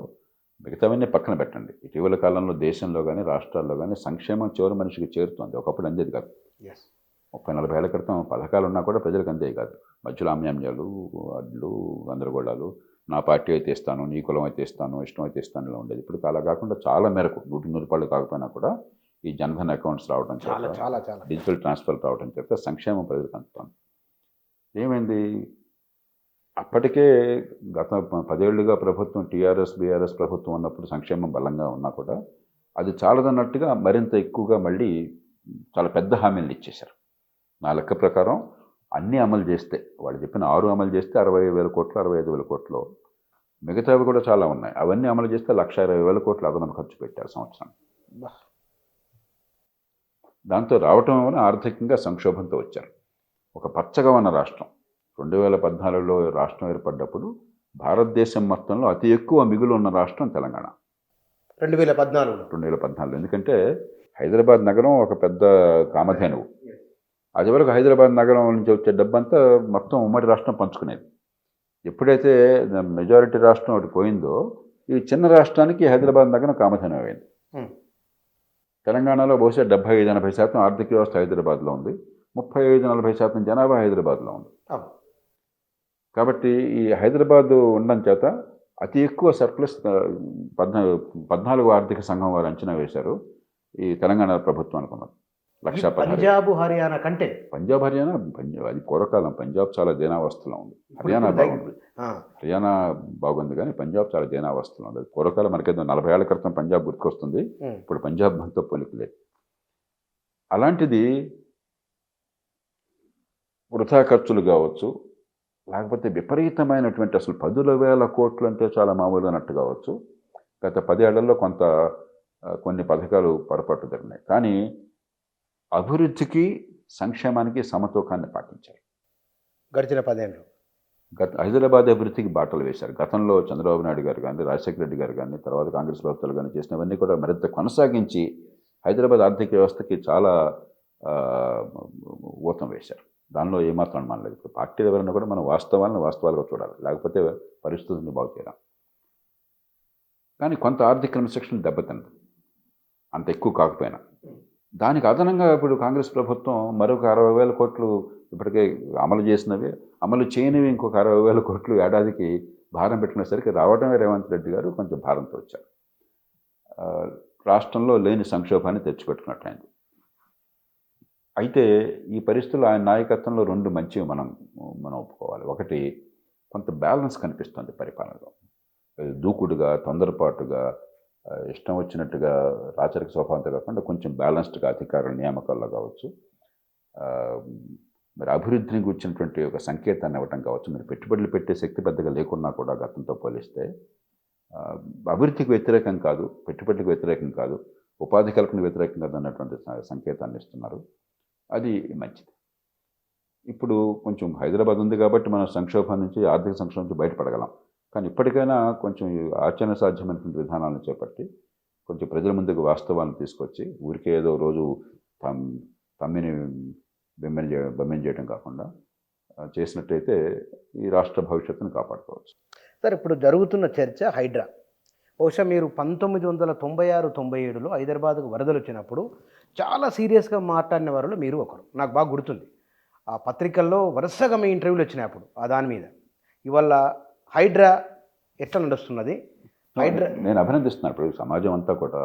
మిగతావన్నీ పక్కన పెట్టండి, ఇటీవల కాలంలో దేశంలో కానీ రాష్ట్రాల్లో కానీ సంక్షేమం చివరి మనిషికి చేరుతుంది. ఒకప్పుడు అందేది కాదు. 30-40 ఏళ్ల క్రితం పథకాలు ఉన్నా కూడా ప్రజలకు అందేవి కాదు. మధ్యలో అమ్యామ్యాలు, అడ్లు, గందరగోళాలు, నా పార్టీ అయితే ఇస్తాను, నీ కులం అయితే ఇస్తాను, ఇష్టం అయితే ఇస్తాను ఇలా ఉండేది. ఇప్పుడు అలా కాకుండా చాలా మేరకు 100 కాకపోయినా కూడా ఈ జన్ధన్ అకౌంట్స్ రావడం చేత, డిజిటల్ ట్రాన్స్ఫర్ రావడం చేత సంక్షేమం ప్రజలకు అందుతుంది. ఏమైంది? అప్పటికే గత 10 ఏళ్లుగా ప్రభుత్వం టీఆర్ఎస్ బీఆర్ఎస్ ప్రభుత్వం ఉన్నప్పుడు సంక్షేమం బలంగా ఉన్నా కూడా అది చాలదన్నట్టుగా మరింత ఎక్కువగా మళ్ళీ చాలా పెద్ద హామీలు ఇచ్చేశారు. నా లెక్క ప్రకారం అన్నీ అమలు చేస్తే, వాళ్ళు చెప్పిన 6 అమలు చేస్తే 60,000 కోట్లు 65,000 కోట్లు, మిగతావి కూడా చాలా ఉన్నాయి. అవన్నీ అమలు చేస్తే 1,20,000 కోట్లు అదనపు ఖర్చు పెట్టారు సంవత్సరం. దాంతో రావటం వల్ల ఆర్థికంగా సంక్షోభంతో వచ్చారు. ఒక పచ్చగా ఉన్న రాష్ట్రం 2014లో రాష్ట్రం ఏర్పడ్డప్పుడు భారతదేశం మొత్తంలో అతి ఎక్కువ మిగులు ఉన్న రాష్ట్రం తెలంగాణ 2014. ఎందుకంటే హైదరాబాద్ నగరం ఒక పెద్ద కామధేనువు. అది వరకు హైదరాబాద్ నగరం నుంచి వచ్చే డబ్బంతా మొత్తం ఉమ్మడి రాష్ట్రం పంచుకునేది. ఎప్పుడైతే మెజారిటీ రాష్ట్రం ఒకటి పోయిందో ఈ చిన్న రాష్ట్రానికి హైదరాబాద్ నగరం కామధేనువు అయింది. తెలంగాణలో బహుశా 75-80% ఆర్థిక వ్యవస్థ హైదరాబాద్లో ఉంది, 35-40% జనాభా హైదరాబాద్లో ఉంది. కాబట్టి ఈ హైదరాబాద్ ఉండడం చేత అతి ఎక్కువ సర్ప్లస్ 14వ ఆర్థిక సంఘం వారు అంచనా వేశారు ఈ తెలంగాణ ప్రభుత్వం అనుకున్నారు. లక్ష 16. పంజాబ్ హర్యానా కంటే పంజాబ్ హర్యానా అది పూర్వకాలం. పంజాబ్ చాలా దీనావస్థలో ఉంది. హర్యానా బాగుంది. ఆ, హర్యానా బాగుంది కానీ పంజాబ్ చాలా దీనావస్థలో ఉంది. అది పూర్వకాలం మనకేదో 40 ఏళ్ల క్రితం పంజాబ్ గుర్తుకొస్తుంది. ఉమ్, ఇప్పుడు పంజాబ్ మనతో పోలికలేదు. అలాంటిది వృథా ఖర్చులు కావచ్చు, లేకపోతే విపరీతమైనటువంటి అసలు 10,000 కోట్లు అంటే చాలా మామూలు అన్నట్టు కావచ్చు. గత 10 ఏళ్లలో కొంత కొన్ని పథకాలు పొరపాటు జరిగినాయి. కానీ అభివృద్ధికి సంక్షేమానికి సమతూకాన్ని పాటించారు. గడిచిన 10 ఏళ్ళు. హైదరాబాద్ అభివృద్ధికి బాటలు వేశారు. గతంలో చంద్రబాబు నాయుడు గారు కానీ, రాజశేఖర రెడ్డి గారు కానీ, తర్వాత కాంగ్రెస్ ప్రభుత్వాలు కానీ చేసినవన్నీ కూడా మరింత కొనసాగించి హైదరాబాద్ ఆర్థిక వ్యవస్థకి చాలా ఊతం వేశారు. దానిలో ఏమాత్రం అనుమానం లేదు. ఇప్పుడు పార్టీలు ఎవరైనా కూడా మనం వాస్తవాలుగా చూడాలి, లేకపోతే పరిస్థితులను బాగు చేయడం. కానీ కొంత ఆర్థిక క్రమశిక్షణ దెబ్బతింది, అంత ఎక్కువ కాకపోయినా. దానికి అదనంగా ఇప్పుడు కాంగ్రెస్ ప్రభుత్వం మరొక 60,000 కోట్లు ఇప్పటికే అమలు చేసినవి, అమలు చేయనివి ఇంకొక 60,000 కోట్లు ఏడాదికి భారం పెట్టినసరికి రావడమే రేవంత్ రెడ్డి గారు కొంచెం భారంతో వచ్చారు. రాష్ట్రంలో లేని సంక్షోభాన్ని తెచ్చిపెట్టుకున్నట్లయింది. అయితే ఈ పరిస్థితుల్లో ఆయన నాయకత్వంలో 2 మంచివి మనం ఒప్పుకోవాలి. ఒకటి, కొంత బ్యాలెన్స్ కనిపిస్తుంది పరిపాలనలో. దూకుడుగా, తొందరపాటుగా, ఇష్టం వచ్చినట్టుగా రాచరిక స్వభావంతో కాకుండా కొంచెం బ్యాలెన్స్డ్గా అధికారుల నియామకాల్లో కావచ్చు, మరి అభివృద్ధిని గురించినటువంటి ఒక సంకేతాన్ని ఇవ్వటం కావచ్చు. మీరు పెట్టుబడులు పెట్టే శక్తి పెద్దగా లేకున్నా కూడా గతంతో పోలిస్తే అభివృద్ధికి వ్యతిరేకం కాదు, పెట్టుబడులకు వ్యతిరేకం కాదు, ఉపాధి కల్పన వ్యతిరేకం కాదు అన్నటువంటి సంకేతాన్ని ఇస్తున్నారు. అది మంచిది. ఇప్పుడు కొంచెం హైదరాబాద్ ఉంది కాబట్టి మనం సంక్షోభం నుంచి, ఆర్థిక సంక్షోభం నుంచి బయటపడగలం. కానీ ఇప్పటికైనా కొంచెం ఆచరణ సాధ్యమైనటువంటి విధానాలను చేపట్టి కొంచెం ప్రజల ముందుకు వాస్తవాలను తీసుకొచ్చి, ఊరికే ఏదో రోజు తమ్మిని బమ్మెని చేయడం కాకుండా చేసినట్టయితే ఈ రాష్ట్ర భవిష్యత్తును కాపాడుకోవచ్చు. సార్, ఇప్పుడు జరుగుతున్న చర్చ హైడ్రా. బహుశా మీరు 1996-97లో హైదరాబాద్కు వరదలు వచ్చినప్పుడు చాలా సీరియస్గా మాట్లాడిన వారిలో మీరు ఒకరు. నాకు బాగా గుర్తుంది. ఆ పత్రికల్లో వరుసగా మీ ఇంటర్వ్యూలు వచ్చినాయి అప్పుడు దాని మీద. ఇవాళ హైడ్రా ఎట్లా నడుస్తున్నది? హైడ్రా నేను అభినందిస్తున్నాను. ఇప్పుడు సమాజం అంతా కూడా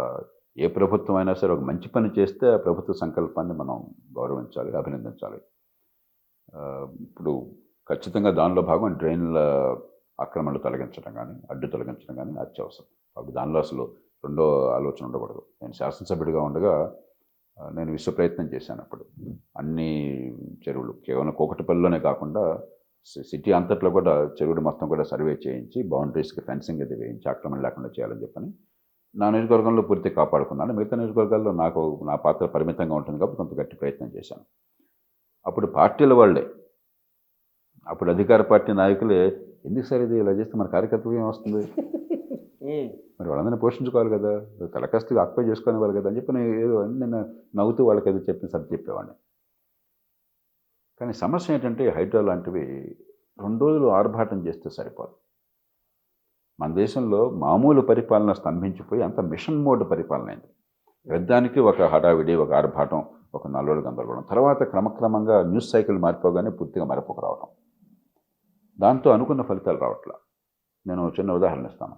ఏ ప్రభుత్వం అయినా సరే ఒక మంచి పని చేస్తే ఆ ప్రభుత్వ సంకల్పాన్ని మనం గౌరవించాలి, అభినందించాలి. ఇప్పుడు ఖచ్చితంగా దానిలో భాగం డ్రైన్ల ఆక్రమణలు తొలగించడం కానీ, అడ్డు తొలగించడం కానీ అత్యవసరం. అప్పుడు దానిలో అసలు రెండో ఆలోచన ఉండకూడదు. నేను శాసనసభ్యుడిగా ఉండగా నేను విశ్వ ప్రయత్నం చేశాను. అప్పుడు అన్ని చెరువులు కేవలం కోకటిపల్లిలోనే కాకుండా సిటీ అంతట్లో కూడా చెరువులు మొత్తం కూడా సర్వే చేయించి, బౌండరీస్కి ఫెన్సింగ్ అది వేయించి, ఆక్రమణ లేకుండా చేయాలని చెప్పని నా నియోజకవర్గంలో పూర్తి కాపాడుకున్నాను. మిగతా నియోజకవర్గాల్లో నా పాత్ర పరిమితంగా ఉంటుంది కాబట్టి కొంత గట్టి ప్రయత్నం చేశాను. అప్పుడు పార్టీల వాళ్ళే, అప్పుడు అధికార పార్టీ నాయకులే, ఎందుకు సార్ ఇది ఇలా చేస్తే మన కార్యకర్తలు ఏం వస్తుంది, మరి వాళ్ళందరినీ పోషించుకోవాలి కదా, తెలకస్తుగా ఆక్యుపై చేసుకునేవాళ్ళు కదా అని చెప్పి నేను నవ్వుతూ వాళ్ళకి అది చెప్పిన సర్ది చెప్పేవాడిని. కానీ సమస్య ఏంటంటే హైడ్రా లాంటివి 2 రోజులు ఆర్భాటం చేస్తే సరిపోదు. మన దేశంలో మామూలు పరిపాలన స్తంభించిపోయి అంత మిషన్ మోడ్ పరిపాలన అయింది. పెద్దానికి ఒక హడావిడి, ఒక ఆర్భాటం, ఒక 4 రోజులు గందరగోళం, తర్వాత క్రమక్రమంగా న్యూస్ సైకిల్ మారిపోగానే పూర్తిగా మరపుకు రావడం, దాంతో అనుకున్న ఫలితాలు రావట్లా. నేను చిన్న ఉదాహరణ ఇస్తాను.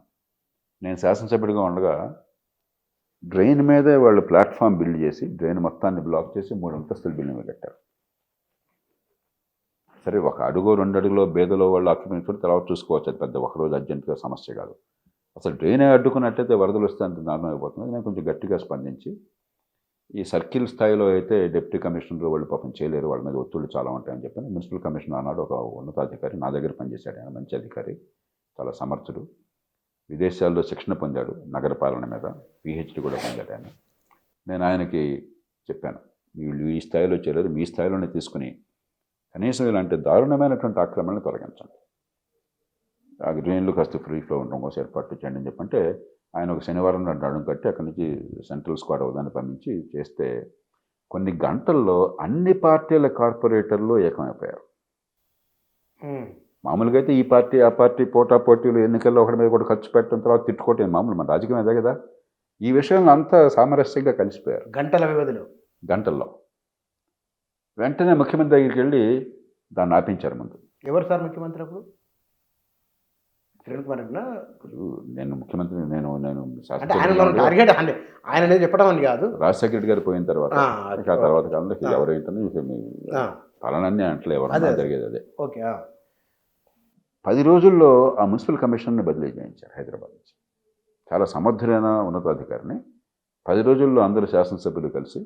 నేను శాసనసభ్యుడిగా ఉండగా డ్రైన్ మీదే వాళ్ళు ప్లాట్ఫామ్ బిల్డ్ చేసి డ్రైన్ మొత్తాన్ని బ్లాక్ చేసి 3 అంతస్తుల బిల్డింగ్ కట్టారు. సరే, 1 అడుగు 2 అడుగులో బేదలో వాళ్ళు ఆక్రమించుకుంటే తర్వాత చూసుకోవచ్చు, అది పెద్ద ఒకరోజు అర్జెంటుగా సమస్య కాదు. అసలు డ్రైనే అడ్డుకున్నట్టయితే వరదలు వస్తే అంత దారుణం అయిపోతుంది. నేను కొంచెం గట్టిగా స్పందించి, ఈ సర్కిల్ స్థాయిలో అయితే డిప్యూటీ కమిషనర్ వాళ్ళు పాపం చేయలేరు, వాళ్ళ మీద ఒత్తిళ్ళు చాలా ఉంటాయని చెప్పి మున్సిపల్ కమిషనర్ అన్నాడు ఒక ఉన్నతాధికారి, నా దగ్గర పనిచేశాడు. ఆయన మంచి అధికారి, చాలా సమర్థుడు, విదేశాల్లో శిక్షణ పొందాడు నగరపాలన మీద, పిహెచ్డి కూడా పొందాడు ఆయన. నేను ఆయనకి చెప్పాను, వీళ్ళు ఈ స్థాయిలో చేయలేరు, మీ స్థాయిలోనే తీసుకుని కనీసం ఇలాంటి దారుణమైనటువంటి ఆక్రమణను తొలగించండి, ఆ డ్రైన్లు కాస్త ఫ్రీ ఫ్లో ఉండడం కోసం ఏర్పాటు చేయండి అని చెప్పంటే ఆయన ఒక శనివారం నాడు నడుము కట్టి అక్కడి నుంచి సెంట్రల్ స్క్వాడ్ అవదాన్ని పంపించి చేస్తే కొన్ని గంటల్లో అన్ని పార్టీల కార్పొరేటర్లు ఏకమైపోయారు. మామూలుగా అయితే ఈ పార్టీ ఆ పార్టీ పోటాపోటీలు ఎన్నికల్లో ఒకటి మీద కూడా ఖర్చు పెట్టడం, తర్వాత తిట్టుకోవటం మామూలు, మన రాజకీయం అదే కదా. ఈ విషయంలో అంతా సామరస్యంగా కలిసిపోయారు గంటల వ్యవధిలో, గంటల్లో. వెంటనే ముఖ్యమంత్రి దగ్గరికి వెళ్ళి దాన్ని ఆపించారు. ముందు ఎవరు సార్ ముఖ్యమంత్రి అప్పుడు? కిరణ్ కుమార్ రెడ్డినా? నేను ముఖ్యమంత్రి నేను నేను అంటే ఆయన మనం టార్గెట్ ఆయన అనేది చెప్పడం అని కాదు. రాజశేఖర రెడ్డి గారు పోయిన తర్వాత అది. ఆ తర్వాత కాలంలో ఎవరైంటనే పాలనన్నీ అంటలే ఎవరన్నా జరిగేది అదే. ఓకే. 10 రోజుల్లో ఆ మున్సిపల్ కమిషన్ని బదిలీ చేయించారు హైదరాబాద్ నుంచి. చాలా సమర్థులైన ఉన్నతాధికారిని 10 రోజుల్లో అందరూ శాసనసభ్యులు కలిసి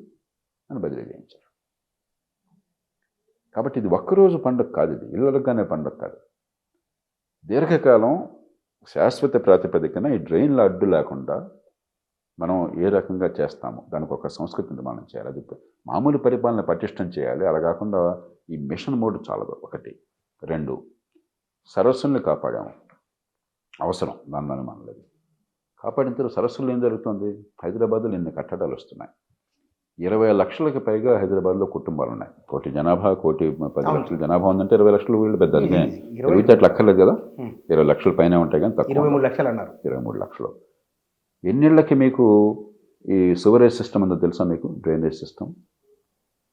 అని బదిలీ చేయించారు. కాబట్టి ఇది ఒక్కరోజు పండుగ కాదు, ఇది ఇళ్ళలుగానే పండుగ కాదు. దీర్ఘకాలం శాశ్వత ప్రాతిపదికన ఈ డ్రైన్ల అడ్డు లేకుండా మనం ఏ రకంగా చేస్తాము దానికి ఒక సంస్కృతి నిర్మాణం చేయాలి. అది మామూలు పరిపాలన పటిష్టం చేయాలి. అలా కాకుండా ఈ మిషన్ మోడ్ చాలదు. 1, 2 సరస్సుల్ని కాపాడాము, అవసరం, దాని అనుమానం లేదు. కాపాడిన తర్వాత సరస్సుల్లో ఏం జరుగుతుంది? హైదరాబాద్లో ఇన్ని కట్టడాలు వస్తున్నాయి. 20 లక్షలకు పైగా హైదరాబాద్లో కుటుంబాలు ఉన్నాయి. 1 కోటి జనాభా, 1,10 లక్షల జనాభా ఉందంటే 20 లక్షలు వీళ్ళు పెద్ద తిరిగితే అట్లా అక్కర్లేదు కదా. 20 లక్షల పైన ఉంటాయి కానీ తక్కువ. 23 లక్షలు అన్నారు. 23 లక్షలు. ఎన్నిళ్ళకి మీకు ఈ సివరేజ్ సిస్టమ్ ఉందో తెలుసా మీకు? డ్రైనేజ్ సిస్టమ్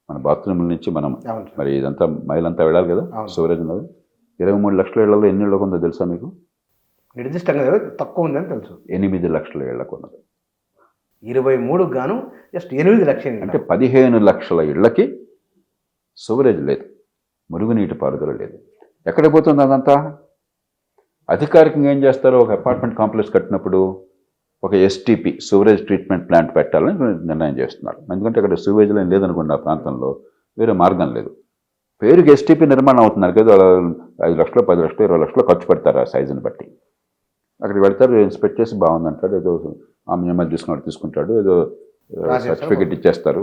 మన బాత్రూముల నుంచి మనం మరి ఇదంతా మైలంతా వెళ్ళాలి కదా, సివరేజ్ ఉన్నది. 23 లక్షల ఇళ్లలో ఎన్ని ఇళ్ళకు ఉందో తెలుసా మీకు? నిర్దిష్టంగా తక్కువ ఉందని తెలుసు. 8 లక్షల ఇళ్లకు ఉన్నది. 23 గాను జస్ట్ 8 లక్షలు అంటే 15 లక్షల ఇళ్లకి సివరేజ్ లేదు, మురుగునీటి పారుదల లేదు. ఎక్కడికి పోతుంది అదంతా? అధికారికంగా ఏం చేస్తారు? ఒక అపార్ట్మెంట్ కాంప్లెక్స్ కట్టినప్పుడు ఒక ఎస్టీపీ సివరేజ్ ట్రీట్మెంట్ ప్లాంట్ పెట్టాలని నిర్ణయం చేస్తున్నారు. ఎందుకంటే అక్కడ సివరేజ్ లైన్ లేదనుకోండి, ఆ ప్రాంతంలో వేరే మార్గం లేదు. పేరుకి ఎస్టీపీ నిర్మాణం అవుతున్నారు కదా, 5 లక్షలు, 10 లక్షలు, 20 లక్షలు ఖర్చు పెడతారు ఆ సైజుని బట్టి. అక్కడికి వెళ్తారు, ఇన్స్పెక్ట్ చేసి బాగుందంటాడు, ఏదో ఆమె తీసుకుంటాడు, ఏదో సర్టిఫికెట్ ఇచ్చేస్తారు,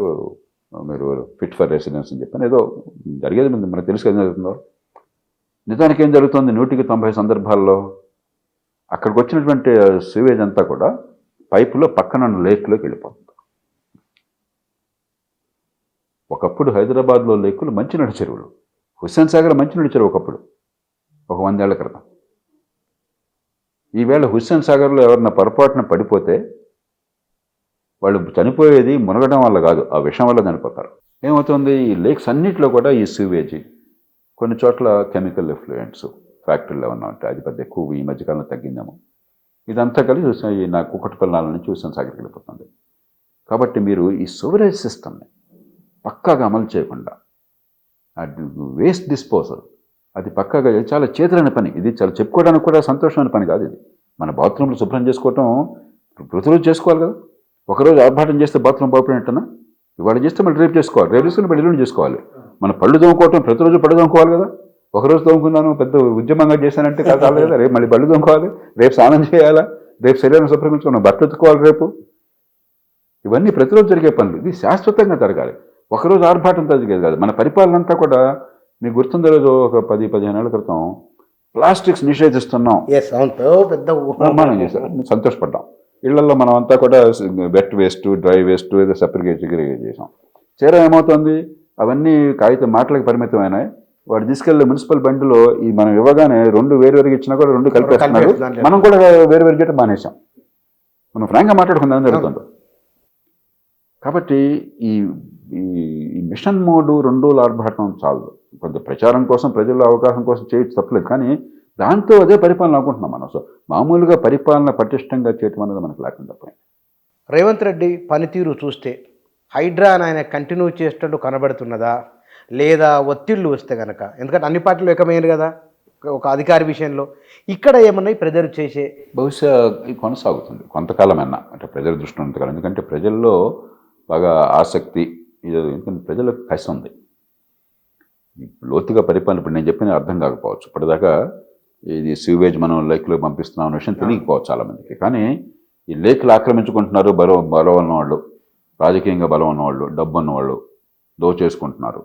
మీరు ఫిట్ ఫర్ రెసిడెన్స్ అని చెప్పని ఏదో జరిగేది మనకు తెలుసు ఏం జరుగుతుందో. నిజానికి ఏం జరుగుతుంది? 190 సందర్భాల్లో అక్కడికి వచ్చినటువంటి సివేజ్ అంతా కూడా పైపులో పక్కన లేక్లోకి వెళ్ళిపోతుంది. ఒకప్పుడు హైదరాబాద్లో లేకులు మంచినీటి చెరువులు, హుస్సేన్ సాగర్ మంచినీటి చెరువు ఒకప్పుడు, ఒక 100 ఏళ్ల క్రితం. ఈవేళ హుస్సేన్ సాగర్లో ఎవరన్నా పొరపాటున పడిపోతే వాళ్ళు చనిపోయేది మునగడం వల్ల కాదు, ఆ విషం వల్ల చనిపోతారు. ఏమవుతుంది? ఈ లేక్స్ అన్నింటిలో కూడా ఈ సివేజీ, కొన్ని చోట్ల కెమికల్ ఎఫ్లూయెంట్స్ ఫ్యాక్టరీలు ఏమన్నా ఉంటాయి, అది పెద్ద ఎక్కువ ఈ మధ్యకాలంలో తగ్గిందేమో. ఇదంతా కలిసి నా కుక్కటిపల్లాల నుంచి హుస్సేన్ సాగర్కి వెళ్ళిపోతుంది. కాబట్టి మీరు ఈ సివరేజ్ సిస్టమ్ని పక్కాగా అమలు చేయకుండా వేస్ట్ డిస్పోజల్ అది పక్కాగా చాలా చేతులైన పని. ఇది చాలా చెప్పుకోవడానికి కూడా సంతోషమైన పని కాదు. ఇది మన బాత్రూంలు శుభ్రం చేసుకోవటం ప్రతిరోజు చేసుకోవాలి కదా. ఒకరోజు ఆర్భాటం చేస్తే బాత్రూమ్ బాగుపడినట్టున్నా, ఇవాళ చేస్తే మళ్ళీ రేపు చేసుకోవాలి, రేపు చేసుకుని మళ్ళీ ఎల్లుండి చేసుకోవాలి. మన పళ్ళు తోముకోవటం ప్రతిరోజు పళ్ళు తోముకోవాలి కదా. ఒకరోజు తోముకున్నాను పెద్ద ఉద్యమంగా చేశానంటే కాదు కదా, రేపు మళ్ళీ పళ్ళు తోముకోవాలి, రేపు స్నానం చేయాలా, రేపు శరీరం శుభ్రమించుకున్నాం, బట్టలు ఉతుక్కోవాలి రేపు. ఇవన్నీ ప్రతిరోజు జరిగే పనులు. ఇది శాశ్వతంగా జరగాలి, ఒకరోజు ఆర్భాటంతో జరిగేది కాదు. మన పరిపాలన అంతా కూడా మీకు గుర్తుందో రోజు ఒక 10-15 ఏళ్ల క్రితం ప్లాస్టిక్స్ నిషేధిస్తున్నాం పెద్ద మనం చేశారు, సంతోషపడ్డాం. ఇళ్లలో మనం అంతా కూడా వెట్ వేస్ట్, డ్రై వేస్ట్ ఏదో సెపరేట్ చేసాం. చీర ఏమవుతుంది? అవన్నీ కాగితం మాటలకు పరిమితమైనాయి. వాడు తీసుకెళ్లే మున్సిపల్ బండిలో ఈ మనం ఇవ్వగానే 2 వేరువేరుగా ఇచ్చినా కూడా 2 కలిపేస్తున్నారు. మనం కూడా వేరువేరు చేయడం మానేసాం. మనం ఫ్రాంక్గా మాట్లాడుకుందాం జరుగుతుంది. కాబట్టి ఈ ఈ మిషన్ మోడు 2 రోజుల ఆర్భాటం చాలు. కొంత ప్రచారం కోసం, ప్రజల్లో అవకాశం కోసం చేయొచ్చు, తప్పలేదు. కానీ దాంతో అదే పరిపాలన అనుకుంటున్నాం మనం. సో మామూలుగా పరిపాలన పటిష్టంగా చేయటం అనేది మనకు లేకుండా పోయింది. రేవంత్ రెడ్డి పనితీరు చూస్తే హైడ్రా ఆయన కంటిన్యూ చేసేటట్టు కనబడుతున్నదా, లేదా ఒత్తిళ్లు వస్తే కనుక? ఎందుకంటే అన్ని పార్టీలు ఏకమైనది కదా ఒక అధికారి విషయంలో. ఇక్కడ ఏమన్నా ప్రజలు చేసే బహుశా కొనసాగుతుంది కొంతకాలమైనా, అంటే ప్రజల దృష్టి ఉన్నంతకాలం. ఎందుకంటే ప్రజల్లో బాగా ఆసక్తి, ఎందుకంటే ప్రజలకు కసి ఉంది. లోతుగా పరిపాలన ఇప్పుడు నేను చెప్పిన అర్థం కాకపోవచ్చు, ఇప్పటిదాకా ఇది సీవేజ్ మనం లేక్లో పంపిస్తున్నాం అనే విషయం తెలియకపోవచ్చు చాలామందికి. కానీ ఈ లేక్లు ఆక్రమించుకుంటున్నారు బలం ఉన్నవాళ్ళు, రాజకీయంగా బలం ఉన్నవాళ్ళు, డబ్బు ఉన్నవాళ్ళు దోచేసుకుంటున్నారు,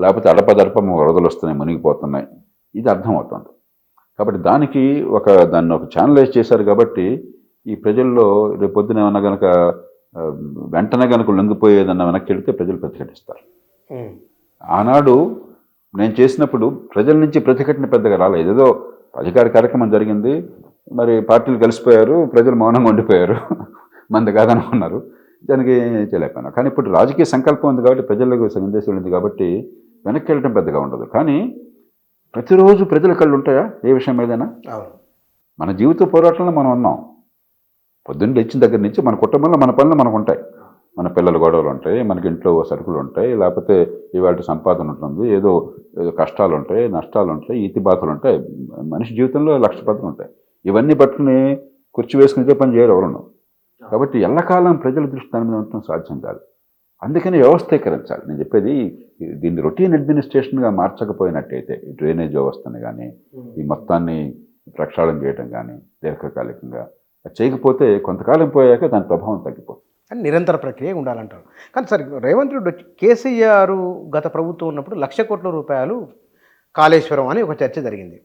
లేకపోతే అడపదడప వరదలు వస్తున్నాయి, మునిగిపోతున్నాయి, ఇది అర్థమవుతుంది. కాబట్టి దాన్ని ఒక ఛానలైజ్ చేశారు. కాబట్టి ఈ ప్రజల్లో రేపు పొద్దున ఏమన్నా కనుక వెంటనే కనుక లొంగిపోయేదన్న వెనక్కి వెళితే ప్రజలు ప్రతిఘటిస్తారు. ఆనాడు నేను చేసినప్పుడు ప్రజల నుంచి ప్రతిఘటన పెద్దగా రాలేదు. ఏదో అధికార కార్యక్రమం జరిగింది, మరి పార్టీలు కలిసిపోయారు, ప్రజలు మౌనంగా ఉండిపోయారు, మంది కాదనుకున్నారు, దానికి చేయలేకపోయినా. కానీ ఇప్పుడు రాజకీయ సంకల్పం ఉంది కాబట్టి, ప్రజలకు సందేశం ఉంది కాబట్టి వెనక్కి వెళ్ళటం పెద్దగా ఉండదు. కానీ ప్రతిరోజు ప్రజల కళ్ళు ఉంటాయా ఏ విషయం మీదైనా? మన జీవిత పోరాటంలో మనం ఉన్నాం. పొద్దున్న లేచిన దగ్గర నుంచి మన కుటుంబంలో మన పనులు మనకు ఉంటాయి. మన పిల్లల గొడవలు ఉంటాయి, మనకి ఇంట్లో సరుకులు ఉంటాయి, లేకపోతే ఇవాళ సంపాదన ఉంటుంది, ఏదో ఏదో కష్టాలు ఉంటాయి, నష్టాలు ఉంటాయి, ఈతి బాధలు ఉంటాయి. మనిషి జీవితంలో లక్ష పద్ధతులు ఉంటాయి. ఇవన్నీ పట్టుకుని కుర్చీ వేసుకునే పని చేయరు ఎవరును. కాబట్టి ఎల్లకాలం ప్రజల దృష్టి దాని మీద ఉండటం సాధ్యం కాదు. అందుకని వ్యవస్థీకరించాలి. నేను చెప్పేది దీన్ని రొటీన్ అడ్మినిస్ట్రేషన్గా మార్చకపోయినట్టయితే ఈ డ్రైనేజ్ వ్యవస్థని కానీ ఈ మొత్తాన్ని ప్రక్షాళన చేయడం కానీ దీర్ఘకాలికంగా చేయకపోతే కొంతకాలం పోయాక దాని ప్రభావం తగ్గిపోతుంది. అని నిరంతర ప్రక్రియ ఉండాలంటారు. కానీ సరే రేవంత్ రెడ్డి వచ్చి కేసీఆర్ గత ప్రభుత్వం ఉన్నప్పుడు 1,00,000 కోట్ల రూపాయలు కాళేశ్వరం అని ఒక చర్చ జరిగింది.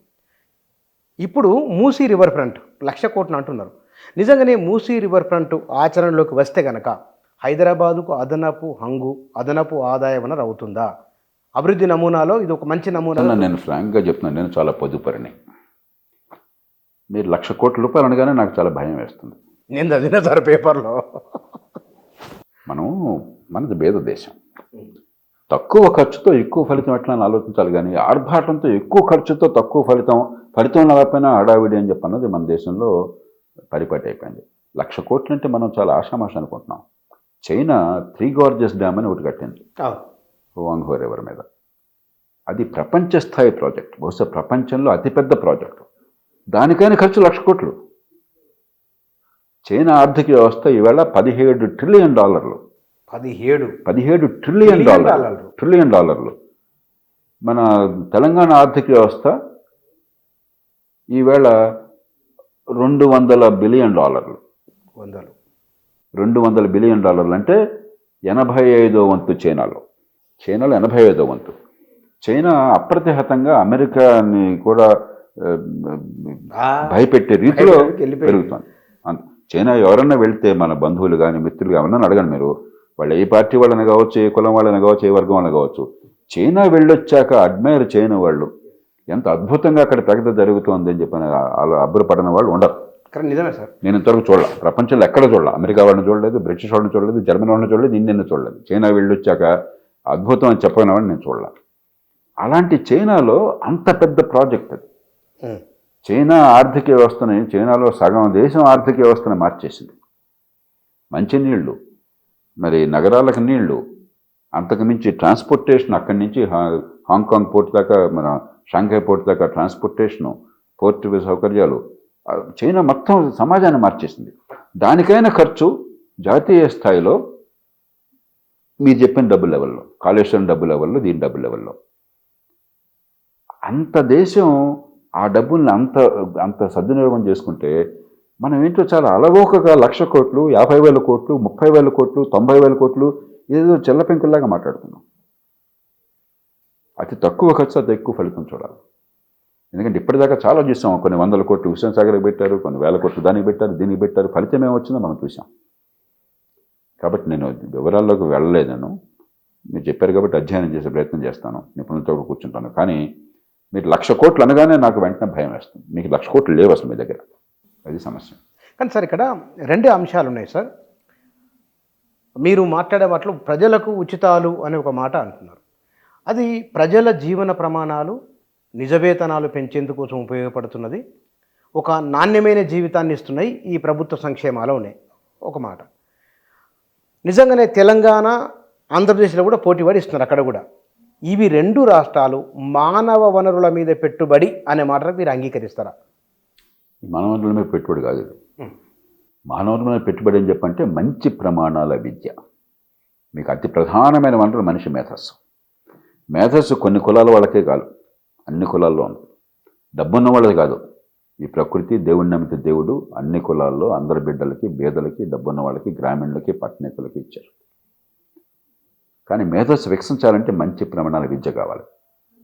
ఇప్పుడు మూసీ రివర్ ఫ్రంట్ 1,00,000 కోట్లు అంటున్నారు. నిజంగానే మూసీ రివర్ ఫ్రంట్ ఆచరణలోకి వస్తే కనుక హైదరాబాదుకు అదనపు ఆదాయ వనరు అవుతుందా? అభివృద్ధి నమూనాలో ఇది ఒక మంచి నమూనా. నేను ఫ్రాంక్గా చెప్తున్నాను, నేను చాలా పొదుపరిని. మీరు 1,00,000 కోట్ల రూపాయలు అనగానే నాకు చాలా భయం వేస్తుంది. నేను చదివిన సార్ పేపర్లో. మనది పేద దేశం. తక్కువ ఖర్చుతో ఎక్కువ ఫలితం ఎట్లా అని ఆలోచించాలి కానీ ఆర్భాటంతో ఎక్కువ ఖర్చుతో తక్కువ ఫలితం లేకపోయినా హడావిడి అని చెప్పన్నది మన దేశంలో పరిపాటి అయిపోయింది. 1,00,000 కోట్లు అంటే మనం చాలా ఆషామాష అనుకుంటున్నాం. చైనా 3 గార్జెస్ డ్యామ్ అని ఒకటి కట్టింది హువాంగ్హో రివర్ మీద. అది ప్రపంచ స్థాయి ప్రాజెక్ట్, బహుశా ప్రపంచంలో అతిపెద్ద ప్రాజెక్టు. దానికైనా ఖర్చు 1,00,000 కోట్లు. చైనా ఆర్థిక వ్యవస్థ ఈవేళ $17 ట్రిలియన్. 17 ట్రిలియన్ డాలర్లు. మన తెలంగాణ ఆర్థిక వ్యవస్థ ఈవేళ $200 బిలియన్. 200 బిలియన్ డాలర్లు అంటే 85వ వంతు చైనాలో 85వ వంతు. చైనా అప్రతిహతంగా అమెరికాని కూడా భయపెట్టే రీతిలో పెరుగుతుంది. చైనా ఎవరన్నా వెళ్తే మన బంధువులు కానీ మిత్రులు ఎవరన్నా అడగండి మీరు, వాళ్ళు ఏ పార్టీ వాళ్ళని కావచ్చు, ఏ కులం వాళ్ళని కావచ్చు, ఏ వర్గం వాళ్ళని కావచ్చు, చైనా వెళ్ళొచ్చాక అడ్మైర్ చేయని వాళ్ళు ఎంత అద్భుతంగా అక్కడ ప్రగతి జరుగుతుంది అని చెప్పిన అబ్బురపడిన వాళ్ళు ఉండరు. నిజమే సార్. నేను ఇంతవరకు చూడాల, ప్రపంచంలో ఎక్కడ చూడాల. అమెరికా వాళ్ళని చూడలేదు, బ్రిటిష్ వాళ్ళని చూడలేదు, జర్మనీ వాళ్ళని చూడలేదు, ఇండియన్ చూడలేదు. చైనా వెళ్ళొచ్చాక అద్భుతం అని చెప్పిన వాడిని నేను చూడాల. అలాంటి చైనాలో అంత పెద్ద ప్రాజెక్ట్ అది. చైనా ఆర్థిక వ్యవస్థని, చైనాలో సగం దేశం ఆర్థిక వ్యవస్థను మార్చేసింది. మంచినీళ్ళు, మరి నగరాలకు నీళ్లు, అంతకుమించి ట్రాన్స్పోర్టేషన్, అక్కడి నుంచి హాంకాంగ్ పోర్ట్ దాకా, మన షాంఘై పోర్ట్ దాకా ట్రాన్స్పోర్టేషను, పోర్ట్ సౌకర్యాలు, చైనా మొత్తం సమాజాన్ని మార్చేసింది. దానికైనా ఖర్చు జాతీయ స్థాయిలో మీరు చెప్పిన డబ్బు లెవెల్లో, కాళేశ్వరం డబ్బు లెవెల్లో, దీని డబ్బు లెవెల్లో అంత దేశం ఆ డబ్బుల్ని అంత సద్వినియోగం చేసుకుంటే మనం ఏంటో చాలా అలవోకగా 1,00,000 కోట్లు, 50,000 కోట్లు, 30,000 కోట్లు, 90,000 కోట్లు ఏదో చెల్లపెంకుల్లాగా మాట్లాడుతున్నాం. అతి తక్కువ ఖర్చు అతి ఎక్కువ ఫలితం చూడాలి. ఎందుకంటే ఇప్పటిదాకా చాలా చూసాం. కొన్ని 100 కోట్లు హుస్సేన్ సాగర్కి పెట్టారు, కొన్ని 1,000 కోట్లు దానికి పెట్టారు, దీనికి పెట్టారు. ఫలితం ఏమొచ్చిందో మనం చూసాం. కాబట్టి నేను వివరాల్లోకి వెళ్ళలేదను. మీరు చెప్పారు కాబట్టి అధ్యయనం చేసే ప్రయత్నం చేస్తాను, నిపుణులతో కూర్చుంటాను. కానీ మీరు 1,00,000 కోట్లు అనగానే నాకు వెంటనే భయం వేస్తుంది. మీకు 1,00,000 కోట్లు లేవు అసలు మీ దగ్గర. అది సమస్య. కానీ సార్ ఇక్కడ 2 అంశాలు ఉన్నాయి సార్. మీరు మాట్లాడే వాటిలో ప్రజలకు ఉచితాలు అనే ఒక మాట అంటున్నారు. అది ప్రజల జీవన ప్రమాణాలు, నిజ వేతనాలు పెంచేందుకు కోసం ఉపయోగపడుతున్నది. ఒక నాణ్యమైన జీవితాన్ని ఇస్తున్నాయి ఈ ప్రభుత్వ సంక్షేమాలు ఉన్నాయి ఒక మాట. నిజంగానే తెలంగాణ, ఆంధ్రప్రదేశ్లో కూడా పోటీపడి ఇస్తున్నారు అక్కడ కూడా. ఇవి 2 రాష్ట్రాలు మానవ వనరుల మీద పెట్టుబడి అనే మాటలకు మీరు అంగీకరిస్తారా? మానవ వనరుల మీద పెట్టుబడి కాదు. మానవ వనరుల మీద పెట్టుబడి అని చెప్పంటే మంచి ప్రమాణాల విద్య. మీకు అతి ప్రధానమైన వనరు మనిషి మేధస్సు. మేధస్సు కొన్ని కులాల వాళ్ళకే కాదు, అన్ని కులాల్లో ఉంది. డబ్బున్న వాళ్ళది కాదు. ఈ ప్రకృతి, దేవుడిని నమ్మితే దేవుడు అన్ని కులాల్లో అందరి బిడ్డలకి, పేదలకి, డబ్బున్న వాళ్ళకి, గ్రామీణులకి, పట్టణికులకి ఇచ్చారు. కానీ మేధస్సు వికసించాలంటే మంచి ప్రమాణాల విద్య కావాలి.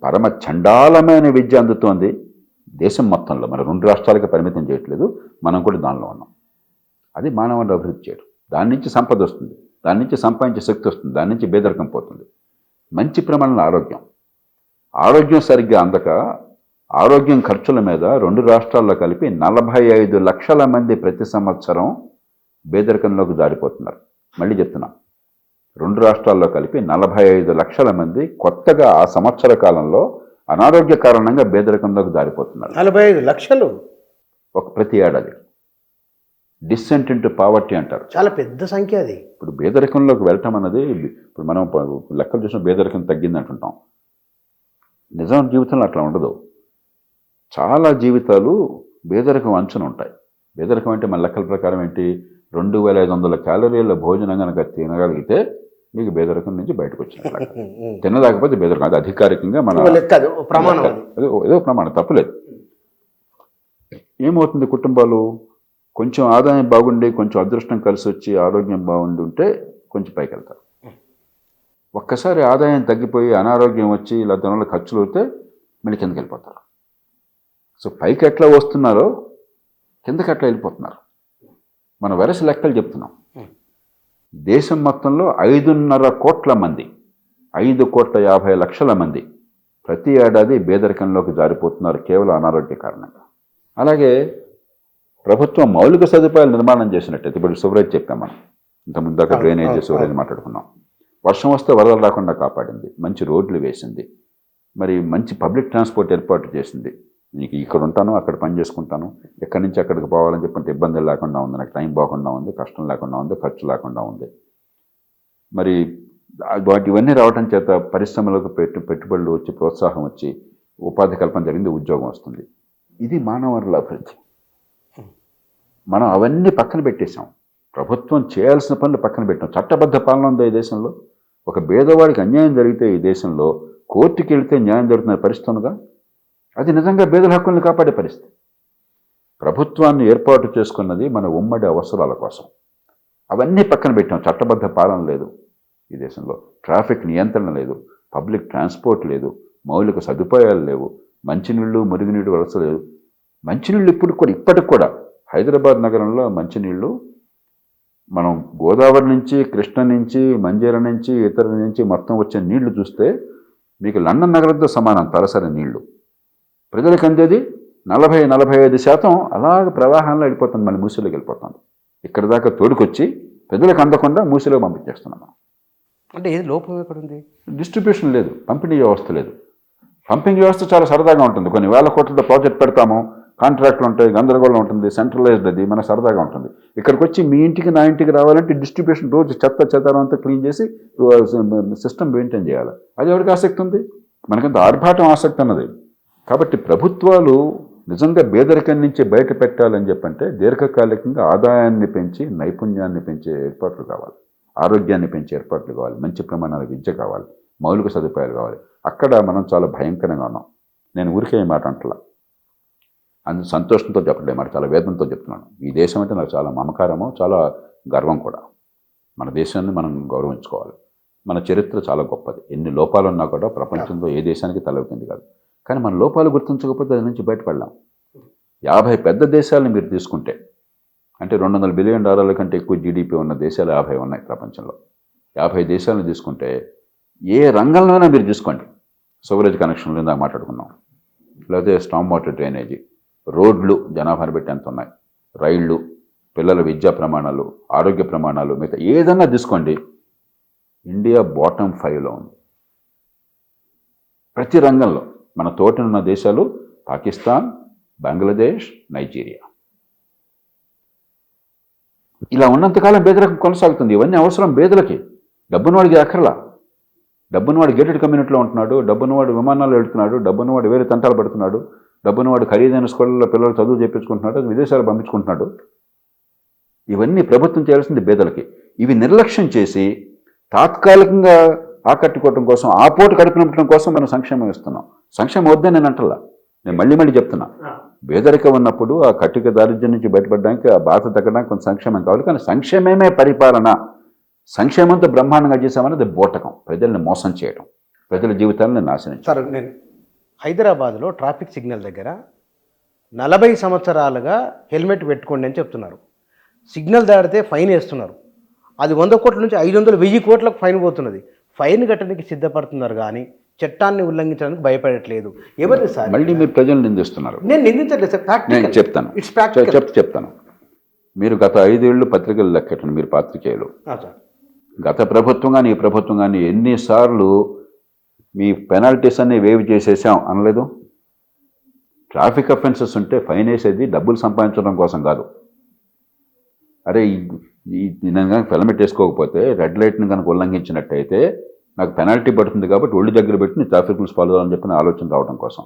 పరమ చండాలమైన విద్య అందుతోంది దేశం మొత్తంలో. మన 2 రాష్ట్రాలకి పరిమితం చేయట్లేదు, మనం కూడా దానిలో ఉన్నాం. అది మానవుని అభివృద్ధి చేయడం. దాని నుంచి సంపద వస్తుంది, దాని నుంచి సంపాదించే శక్తి వస్తుంది, దాని నుంచి బేదరికం పోతుంది. మంచి ప్రమాణాల ఆరోగ్యం సరిగ్గా అందక ఆరోగ్యం ఖర్చుల మీద 2 రాష్ట్రాల్లో కలిపి 45 లక్షల మంది ప్రతి సంవత్సరం బేదరికంలోకి జారిపోతున్నారు. మళ్ళీ చెప్తున్నా, 2 రాష్ట్రాల్లో కలిపి 45 లక్షల మంది కొత్తగా ఆ సంవత్సర కాలంలో అనారోగ్య కారణంగా బేదరికంలోకి జారిపోతున్నారు. 45 లక్షలు ప్రతి ఏడాది. డిసెంట్ ఇంటూ పావర్టీ అంటారు. చాలా పెద్ద సంఖ్య అది. ఇప్పుడు పేదరికంలోకి వెళ్ళటం అన్నది, ఇప్పుడు మనం లెక్కలు చూసిన పేదరికం తగ్గింది అంటుంటాం. నిజం జీవితంలో అట్లా ఉండదు. చాలా జీవితాలు పేదరికం అంచున ఉంటాయి. పేదరికం అంటే మన లెక్కల ప్రకారం ఏంటి, 2500 క్యాలరీల భోజనం కనుక తినగలిగితే మీకు పేదరికం నుంచి బయటకు వచ్చినట్లు. తినలేకపోతే పేదరికం, అది అధికారికంగా మన ప్రమాణం, ఏదో ప్రమాణం, తప్పులేదు. ఏమవుతుంది, కుటుంబాలు కొంచెం ఆదాయం బాగుండి, కొంచెం అదృష్టం కలిసి వచ్చి, ఆరోగ్యం బాగుండి ఉంటే కొంచెం పైకి వెళ్తారు. ఒక్కసారి ఆదాయం తగ్గిపోయి అనారోగ్యం వచ్చి ఇలా దానివల్ల ఖర్చులు అవుతే మళ్ళీ కిందకి వెళ్ళిపోతారు. సో పైకి ఎట్లా వస్తున్నారో కిందకి అట్లా వెళ్ళిపోతున్నారు. మనం వరుస లెక్కలు చెప్తున్నాం. దేశం మొత్తంలో 5.5 కోట్ల మంది, 5,50,00,000 మంది ప్రతి ఏడాది పేదరికంలోకి జారిపోతున్నారు కేవలం అనారోగ్య కారణంగా. అలాగే ప్రభుత్వం మౌలిక సదుపాయాలు నిర్మాణం చేసినట్టయితే, ఇప్పుడు సివరేజ్ చెప్పాం మనం, ఇంతకుముందు దాకా డ్రైనేజ్ సివరేజ్ మాట్లాడుకున్నాం. వర్షం వస్తే వరదలు రాకుండా కాపాడింది, మంచి రోడ్లు వేసింది, మరి మంచి పబ్లిక్ ట్రాన్స్పోర్ట్ ఏర్పాటు చేసింది. నీకు ఇక్కడ ఉంటాను, అక్కడ పని చేసుకుంటాను, ఎక్కడి నుంచి అక్కడికి పోవాలని చెప్పంటే ఇబ్బందులు లేకుండా ఉంది, నాకు టైం బాగుండా ఉంది, కష్టం లేకుండా ఉంది, ఖర్చు లేకుండా ఉంది. మరి ఇవన్నీ రావడం చేత పరిశ్రమలకు పెట్టుబడులు వచ్చి, ప్రోత్సాహం వచ్చి, ఉపాధి కల్పన జరిగింది, ఉద్యోగం వస్తుంది. ఇది మానవ వనరుల అభివృద్ధి. మనం అవన్నీ పక్కన పెట్టేశాం. ప్రభుత్వం చేయాల్సిన పనులు పక్కన పెట్టాం. చట్టబద్ధ పాలన ఉంది ఈ దేశంలో. ఒక పేదవాడికి అన్యాయం జరిగితే ఈ దేశంలో కోర్టుకి వెళితే న్యాయం జరుగుతున్న పరిస్థితి ఉందిగా. అది నిజంగా పేదల హక్కులను కాపాడే పరిస్థితి. ప్రభుత్వాన్ని ఏర్పాటు చేసుకున్నది మన ఉమ్మడి అవసరాల కోసం. అవన్నీ పక్కన పెట్టాం. చట్టబద్ధ పాలన లేదు ఈ దేశంలో, ట్రాఫిక్ నియంత్రణ లేదు, పబ్లిక్ ట్రాన్స్పోర్ట్ లేదు, మౌలిక సదుపాయాలు లేవు, మంచినీళ్ళు మురుగునీళ్ళు వలస లేదు. మంచినీళ్ళు ఇప్పటికి కూడా హైదరాబాద్ నగరంలో మంచినీళ్ళు మనం గోదావరి నుంచి, కృష్ణ నుంచి, మంజీర నుంచి, ఇతర నుంచి మొత్తం వచ్చే నీళ్లు చూస్తే మీకు లండన్ నగరంతో సమానం తలసరి నీళ్లు. ప్రజలకు అందేది 40-45% అలాగ ప్రవాహంలో వెళ్ళిపోతుంది, మళ్ళీ మూసీలోకి వెళ్ళిపోతుంది. ఇక్కడ దాకా తోడుకొచ్చి ప్రజలకు అందకుండా మూసీలో పంపించేస్తున్నాం. అంటే ఏది లోపం ఎక్కడ ఉంది? డిస్ట్రిబ్యూషన్ లేదు, పంపిణీ వ్యవస్థ లేదు. పంపిణీ వ్యవస్థ చాలా సరదాగా ఉంటుంది. కొన్ని వేల కోట్లతో ప్రాజెక్ట్ పెడతాము, కాంట్రాక్ట్లు ఉంటాయి, గందరగోళం ఉంటుంది, సెంట్రలైజ్డ్, అది మన సరదాగా ఉంటుంది. ఇక్కడికి వచ్చి మీ ఇంటికి నా ఇంటికి రావాలంటే డిస్ట్రిబ్యూషన్ రోజు చెత్తారం అంతా క్లీన్ చేసి సిస్టమ్ మెయింటైన్ చేయాలి. అది ఎవరికి ఆసక్తి ఉంది? మనకంత ఆర్భాటం ఆసక్తి అన్నది. కాబట్టి ప్రభుత్వాలు నిజంగా పేదరికం నుంచి బయట పెట్టాలని చెప్పంటే దీర్ఘకాలికంగా ఆదాయాన్ని పెంచి, నైపుణ్యాన్ని పెంచే ఏర్పాట్లు కావాలి, ఆరోగ్యాన్ని పెంచే ఏర్పాట్లు కావాలి, మంచి ప్రమాణాల విద్య కావాలి, మౌలిక సదుపాయాలు కావాలి. అక్కడ మనం చాలా భయంకరంగా ఉన్నాం. నేను ఊరికే మాట అంటలా, అందు సంతోషంతో చెప్పట్లేదు, మాట చాలా వేదనతో చెప్తున్నాను. ఈ దేశం అంటే నాకు చాలా మమకారము, చాలా గర్వం కూడా. మన దేశాన్ని మనం గౌరవించుకోవాలి. మన చరిత్ర చాలా గొప్పది. ఎన్ని లోపాలు ఉన్నా కూడా ప్రపంచంలో ఏ దేశానికి తలవుతుంది కాదు. కానీ మన లోపాలు గుర్తించకపోతే దాని నుంచి బయటపడలేం. 50 పెద్ద దేశాలను మీరు తీసుకుంటే, అంటే $200 బిలియన్ కంటే ఎక్కువ జీడిపి ఉన్న దేశాలు 50 ఉన్నాయి ప్రపంచంలో. 50 దేశాలను తీసుకుంటే ఏ రంగంలోనైనా మీరు తీసుకోండి, సివరేజ్ కనెక్షన్లు ఇందాక మాట్లాడుకున్నాం, లేకపోతే స్టామ్ వాటర్ డ్రైనేజీ, రోడ్లు జనాభాను బట్టి ఎంత ఉన్నాయి, రైళ్ళు, పిల్లల విద్యా ప్రమాణాలు, ఆరోగ్య ప్రమాణాలు, మిగతా ఏదన్నా తీసుకోండి, ఇండియా బాటమ్ 5లో ఉంది ప్రతి రంగంలో. మన తోటనున్న దేశాలు పాకిస్తాన్, బంగ్లాదేశ్, నైజీరియా. ఇలా ఉన్నంతకాలం పేదరికం కొనసాగుతుంది. ఇవన్నీ అవసరం పేదలకి. డబ్బున్నవాడికి అక్కర్లా. డబ్బున్నవాడు గేటెడ్ కమ్యూనిటీలో ఉంటున్నాడు, డబ్బున్నవాడు విమానాల్లో వెళ్తున్నాడు, డబ్బున్నవాడు వేరే తంటాలు పడుతున్నాడు, డబ్బున్నవాడు ఖరీదైన స్కూళ్ళలో పిల్లలు చదువు చేయించుకుంటున్నాడు, విదేశాలు పంపించుకుంటున్నాడు. ఇవన్నీ ప్రభుత్వం చేయాల్సింది పేదలకి. ఇవి నిర్లక్ష్యం చేసి తాత్కాలికంగా ఆకట్టుకోవడం కోసం, ఆ పూట కడుపునింపడం కోసం మనం సంక్షేమం ఇస్తున్నాం. సంక్షేమం వద్దని నేను అంటలా, నేను మళ్ళీ చెప్తున్నా. పేదరికం ఉన్నప్పుడు ఆ కట్టిక దారిద్ర్యం నుంచి బయటపడడానికి, ఆ బాధ తగ్గడానికి కొంత సంక్షేమం కావాలి. కానీ సంక్షేమమే పరిపాలన. సంక్షేమంతో బ్రహ్మాండంగా చేసామన్నది బోటకం, ప్రజల్ని మోసం చేయడం, ప్రజల జీవితాలను నాశనం. సార్, నేను హైదరాబాద్లో ట్రాఫిక్ సిగ్నల్ దగ్గర 40 సంవత్సరాలుగా హెల్మెట్ పెట్టుకోండి అని చెప్తున్నారు. సిగ్నల్ దాడితే ఫైన్ వేస్తున్నారు. అది 100 కోట్ల నుంచి 500, 1000 కోట్లకు ఫైన్ పోతున్నది. ఫైన్ కట్టడానికి సిద్ధపడుతున్నారు కానీ చట్టాన్ని ఉల్లంఘించడానికి భయపడట్లేదు. ఎవరిని సార్? మళ్ళీ మీరు ప్రజలు నిందిస్తున్నారు. నేను నిందించట్లేదు సార్, నేను చెప్తాను. It's practical. చెప్తాను. మీరు గత 5 ఏళ్ళు పత్రికలు లెక్కటండి, మీరు పాత్రికేయులు. సార్, గత ప్రభుత్వం కానీ ఈ ప్రభుత్వం కానీ ఎన్నిసార్లు మీ పెనాల్టీస్ అన్ని వేవ్ చేసేసాం అనలేదు? ట్రాఫిక్ అఫెన్సెస్ ఉంటే ఫైన్ వేసేది డబ్బులు సంపాదించడం కోసం కాదు. అరే నేను కనుక హెల్మెట్ వేసుకోకపోతే రెడ్ లైట్ని కనుక ఉల్లంఘించినట్టయితే నాకు పెనాల్టీ పడుతుంది కాబట్టి ఒళ్ళు దగ్గర పెట్టి ట్రాఫిక్ రూల్స్ ఫాలో అని చెప్పిన ఆలోచన రావడం కోసం.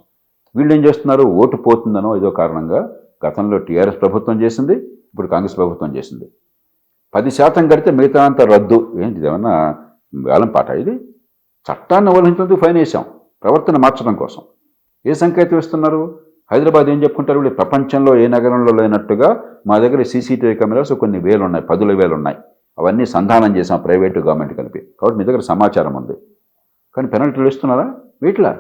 వీళ్ళు ఏం చేస్తున్నారు, ఓటు పోతుందనో ఏదో కారణంగా గతంలో టీఆర్ఎస్ ప్రభుత్వం చేసింది, ఇప్పుడు కాంగ్రెస్ ప్రభుత్వం చేసింది. 10% కడితే మిగతా అంతా రద్దు. ఏంటి ఏమన్నా వేలం పాట ఇది? చట్టాన్ని ఉల్లంఘించినందుకు ఫైన్ వేసాం ప్రవర్తన మార్చడం కోసం. ఏ సంకేతం ఇస్తున్నారు? హైదరాబాద్ ఏం చెప్పుకుంటారు, వీళ్ళు ప్రపంచంలో ఏ నగరంలో లేనట్టుగా మా దగ్గర సీసీటీవీ కెమెరాస్ కొన్ని వేలు ఉన్నాయి, 10,000 ఉన్నాయి. అవన్నీ సంధానం చేసాం ప్రైవేటు గవర్నమెంట్ కలిపి. కాబట్టి మీ దగ్గర సమాచారం ఉంది. కానీ పెనాల్టీలు వేస్తున్నారా? వీటిలా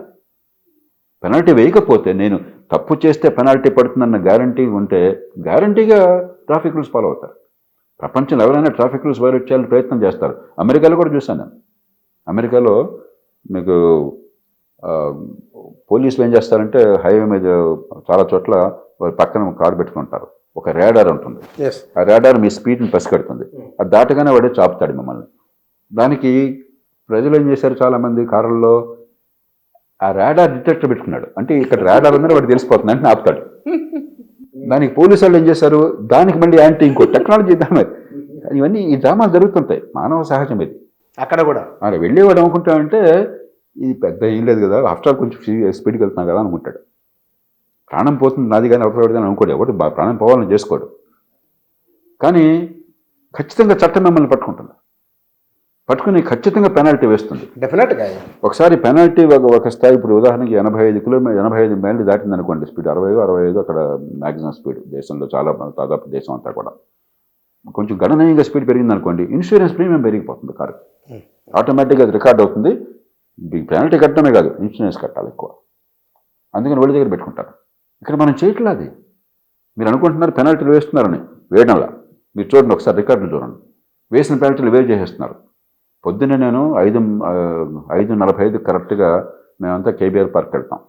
పెనాల్టీ వేయకపోతే, నేను తప్పు చేస్తే పెనాల్టీ పడుతుందన్న గ్యారంటీ ఉంటే గ్యారంటీగా ట్రాఫిక్ రూల్స్ ఫాలో అవుతారు. ప్రపంచంలో ఎవరైనా ట్రాఫిక్ రూల్స్ వైలేట్ చేయాలని ప్రయత్నం చేస్తారు. అమెరికాలో కూడా చూశాను నేను. అమెరికాలో మీకు పోలీసులు ఏం చేస్తారంటే హైవే మీద చాలా చోట్ల పక్కన కారు పెట్టుకుంటారు, ఒక రేడార్ ఉంటుంది. ఆ రేడార్ మీ స్పీడ్ని పసిగడుతుంది. అది దాటగానే వాడే చాపుతాడు మిమ్మల్ని. దానికి ప్రజలు ఏం చేశారు, చాలామంది కారుల్లో ఆ రేడార్ డిటెక్టర్ పెట్టుకున్నాడు. అంటే ఇక్కడ రేడార్ ఉందని వాడు తెలిసిపోతుంది అంటే ఆపుతాడు. దానికి పోలీసు వాళ్ళు ఏం చేశారు, దానికి మళ్ళీ యాంటీ ఇంకో టెక్నాలజీ దాని. ఇవన్నీ ఈ డ్రామాలు జరుగుతుంటాయి, మానవ సహజం ఇది. అక్కడ కూడా అలా వెళ్ళేవాడు అనుకుంటామంటే ఇది పెద్ద ఏం లేదు కదా, ఆఫ్టర్ ఆల్ కొంచెం స్పీడ్కి వెళ్తున్నాం కదా అనుకుంటాడు. ప్రాణం పోతుంది నాది కానీ అవసరం అనుకోడు, ఎవరు ప్రాణం పోవాలని చేసుకోడు. కానీ ఖచ్చితంగా చట్టం మిమ్మల్ని పట్టుకుని ఖచ్చితంగా పెనాల్టీ వేస్తుంది. డెఫినెట్గా ఒకసారి పెనాల్టీ ఒక స్థాయి, ఇప్పుడు ఉదాహరణకి 85 మైళ్ళు దాటింది అనుకోండి స్పీడ్, 65 అక్కడ మ్యాక్సిమం స్పీడ్ దేశంలో, చాలా దాదాపు దేశం అంతా కూడా. కొంచెం గణనీయంగా స్పీడ్ పెరిగింది అనుకోండి, ఇన్సూరెన్స్ ప్రీమియం పెరిగిపోతుంది కారు. ఆటోమేటిక్గా అది రికార్డ్ అవుతుంది. పెనాల్టీ కట్టడమే కాదు, ఇన్సూరెన్స్ కట్టాలి ఎక్కువ. అందుకని ఒళ్ళ దగ్గర పెట్టుకుంటారు. ఇక్కడ మనం చేయట్లేదు అది. మీరు అనుకుంటున్నారు పెనాల్టీలు వేస్తున్నారని, వేయడంలా. మీరు చూడండి, ఒకసారి రికార్డులు చూడండి, వేసిన పెనాల్టీలు వేవ్ చేసేస్తున్నారు. పొద్దున్నే నేను 5:45 కరెక్ట్గా మేమంతా కేబీఆర్ పార్క్ వెళ్తాం.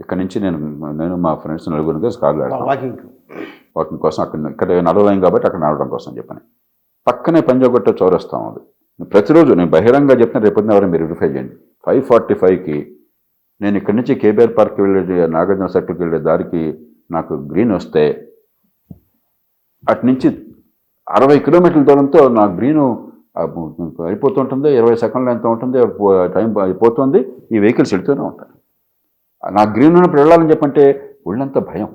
ఇక్కడ నుంచి నేను మా ఫ్రెండ్స్ 4 కార్లు వెళ్తాం వాకింగ్ కోసం. ఇక్కడ నడవలేం కాబట్టి అక్కడ నడవడం కోసం చెప్పని. పక్కనే పంజాగొట్ట చౌరస్తాం. అది ప్రతిరోజు నేను బహిరంగ చెప్తున్నా, రేపొద్దున ఎవరైనా మీరు వెరిఫై చేయండి. 5:45కి నేను ఇక్కడి నుంచి కేబీఆర్ పార్క్కి వెళ్ళే, నాగార్జున సర్కిల్కి వెళ్ళే దారికి నాకు గ్రీన్ వస్తే అటు నుంచి 60 కిలోమీటర్ల దూరంతో నా గ్రీను అయిపోతుంటుంది. 20 సెకండ్లు ఎంత ఉంటుంది, టైం అయిపోతుంది. ఈ వెహికల్స్ వెళ్తూనే ఉంటాయి. నా గ్రీన్ ఉన్నప్పుడు వెళ్ళాలని చెప్పంటే ఒళ్ళంతా భయం,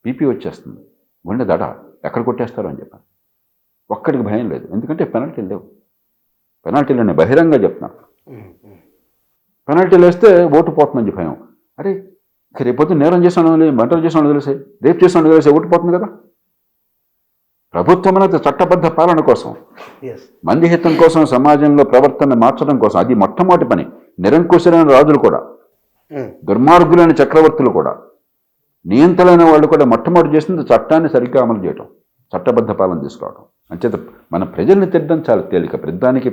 బీపీ వచ్చేస్తుంది, గుండె దడ, ఎక్కడ కొట్టేస్తారో అని చెప్పాను. ఒక్కడికి భయం లేదు, ఎందుకంటే పెనాల్టీలు లేవు. పెనాల్టీలు నేను బహిరంగ చెప్తున్నాను. పెనాల్టీలు వేస్తే ఓటు పోతుందని భయం. అరే రేపొద్దు నేరం చేసాను, మర్డర్ చేసాను తెలిసే, రేపు చేసాను తెలిసే ఓటు పోతుంది కదా. ప్రభుత్వం అనేది చట్టబద్ధ పాలన కోసం, మంది హితం కోసం, సమాజంలో ప్రవర్తన మార్చడం కోసం. అది మొట్టమొదటి పని. నిరంకుశులైన రాజులు కూడా, దుర్మార్గులైన చక్రవర్తులు కూడా, నియంత్రణైన వాళ్ళు కూడా మొట్టమొదటి చేసింది చట్టాన్ని సరిగ్గా అమలు చేయడం, చట్టబద్ధ పాలన తీసుకురావడం. అంచేత మన ప్రజల్ని తిట్టడం చాలా తేలిక. ప్రతిదానికి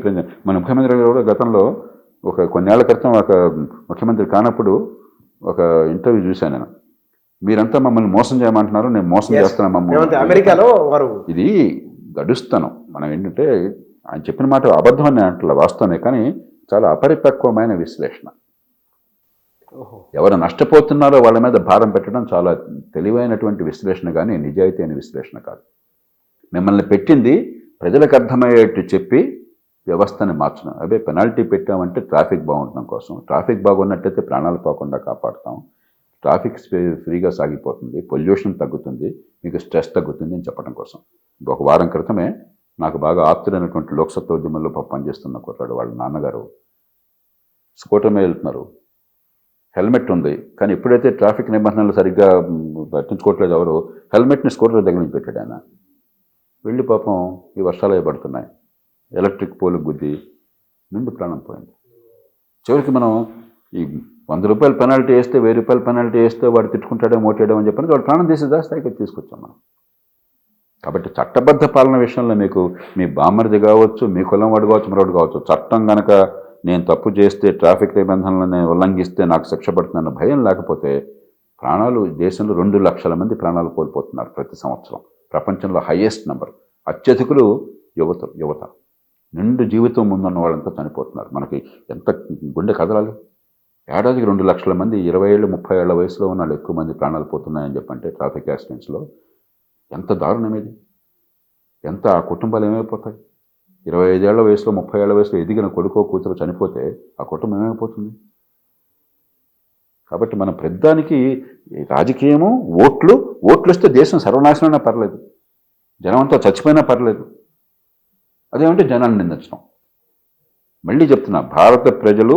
మన ముఖ్యమంత్రి గారు కూడా గతంలో కొన్నేళ్ల క్రితం ఒక ముఖ్యమంత్రి కానప్పుడు ఒక ఇంటర్వ్యూ చూశాను నేను. మీరంతా మమ్మల్ని మోసం చేయమంటున్నారు, నేను మోసం చేస్తున్నా మమ్మల్ని. అమెరికాలో ఇది గడుస్తాను. మనం ఏంటంటే ఆయన చెప్పిన మాట అబద్ధం అని అంటలే, వాస్తవమే. కానీ చాలా అపరిపక్వమైన విశ్లేషణ. ఎవరు నష్టపోతున్నారో వాళ్ళ మీద భారం పెట్టడం చాలా తెలివైనటువంటి విశ్లేషణ, కానీ నిజాయితీ అయిన విశ్లేషణ కాదు. మిమ్మల్ని పెట్టింది ప్రజలకు అర్థమయ్యేట్టు చెప్పి వ్యవస్థని మార్చడం. అదే పెనాల్టీ పెట్టామంటే ట్రాఫిక్ బాగుండడం కోసం. ట్రాఫిక్ బాగున్నట్టయితే ప్రాణాలు పోకుండా కాపాడుతాం, ట్రాఫిక్ ఫ్రీగా సాగిపోతుంది, పొల్యూషన్ తగ్గుతుంది, మీకు స్ట్రెస్ తగ్గుతుంది అని చెప్పడం కోసం. ఒక వారం క్రితమే నాకు బాగా ఆప్తుడైనటువంటి లోక్సత్తా ఉద్యమంలో పనిచేస్తున్న కుర్రాడు, వాళ్ళ నాన్నగారు స్కూటర్ మీద వెళ్తున్నారు, హెల్మెట్ ఉంది, కానీ ఎప్పుడైతే ట్రాఫిక్ నిబంధనలు సరిగ్గా పట్టించుకోవట్లేదు ఎవరు, హెల్మెట్ని స్కూటర్ దగ్గర నుంచి పెట్టాడు ఆయన. వెళ్ళి పాపం ఈ వర్షాలు పడుతున్నాయి, ఎలక్ట్రిక్ పోలు గుద్ది నిండు ప్రాణం పోయింది. చివరికి మనం ఈ 100 రూపాయలు పెనాల్టీ వేస్తే, 1000 రూపాయలు పెనాల్టీ వేస్తే వాడు తిట్టుకుంటాడో మోటాడో అని చెప్పని వాడు ప్రాణం తీసి స్థాయికి తీసుకొచ్చాం మనం. కాబట్టి చట్టబద్ధ పాలన విషయంలో మీకు మీ బామ్మరిది కావచ్చు, మీ కులం వాడు కావచ్చు, మరొకటి కావచ్చు, చట్టం కనుక నేను తప్పు చేస్తే, ట్రాఫిక్ నిబంధనలను నేను ఉల్లంఘిస్తే నాకు శిక్ష పడుతుందన్న భయం లేకపోతే ప్రాణాలు, దేశంలో 2 లక్షల మంది ప్రాణాలు కోల్పోతున్నారు ప్రతి సంవత్సరం. ప్రపంచంలో హైయెస్ట్ నెంబర్. అత్యధికులు యువత. నిండు జీవితం ముందున్న వాళ్ళంతా చనిపోతున్నారు. మనకి ఎంత గుండె కదలాలి. ఏడాదికి 2 లక్షల మంది 20 ఏళ్ళు 30 ఏళ్ల వయసులో ఉన్న వాళ్ళు ఎక్కువ మంది ప్రాణాలు పోతున్నాయని చెప్పంటే ట్రాఫిక్ యాక్సిడెంట్స్లో ఎంత దారుణం ఇది, ఎంత ఆ కుటుంబాలు ఏమైపోతాయి? 25 ఏళ్ల వయసులో 30 ఏళ్ల వయసులో ఎదిగిన కొడుకో కూతురు చనిపోతే ఆ కుటుంబం ఏమైపోతుంది? కాబట్టి మన ప్రతిదానికి రాజకీయము, ఓట్లు వస్తే దేశం సర్వనాశనమైనా పర్లేదు, జనం అంతా చచ్చిపోయినా పర్లేదు. అదేమంటే జనాన్ని నిందించడం. మళ్ళీ చెప్తున్నా, భారత ప్రజలు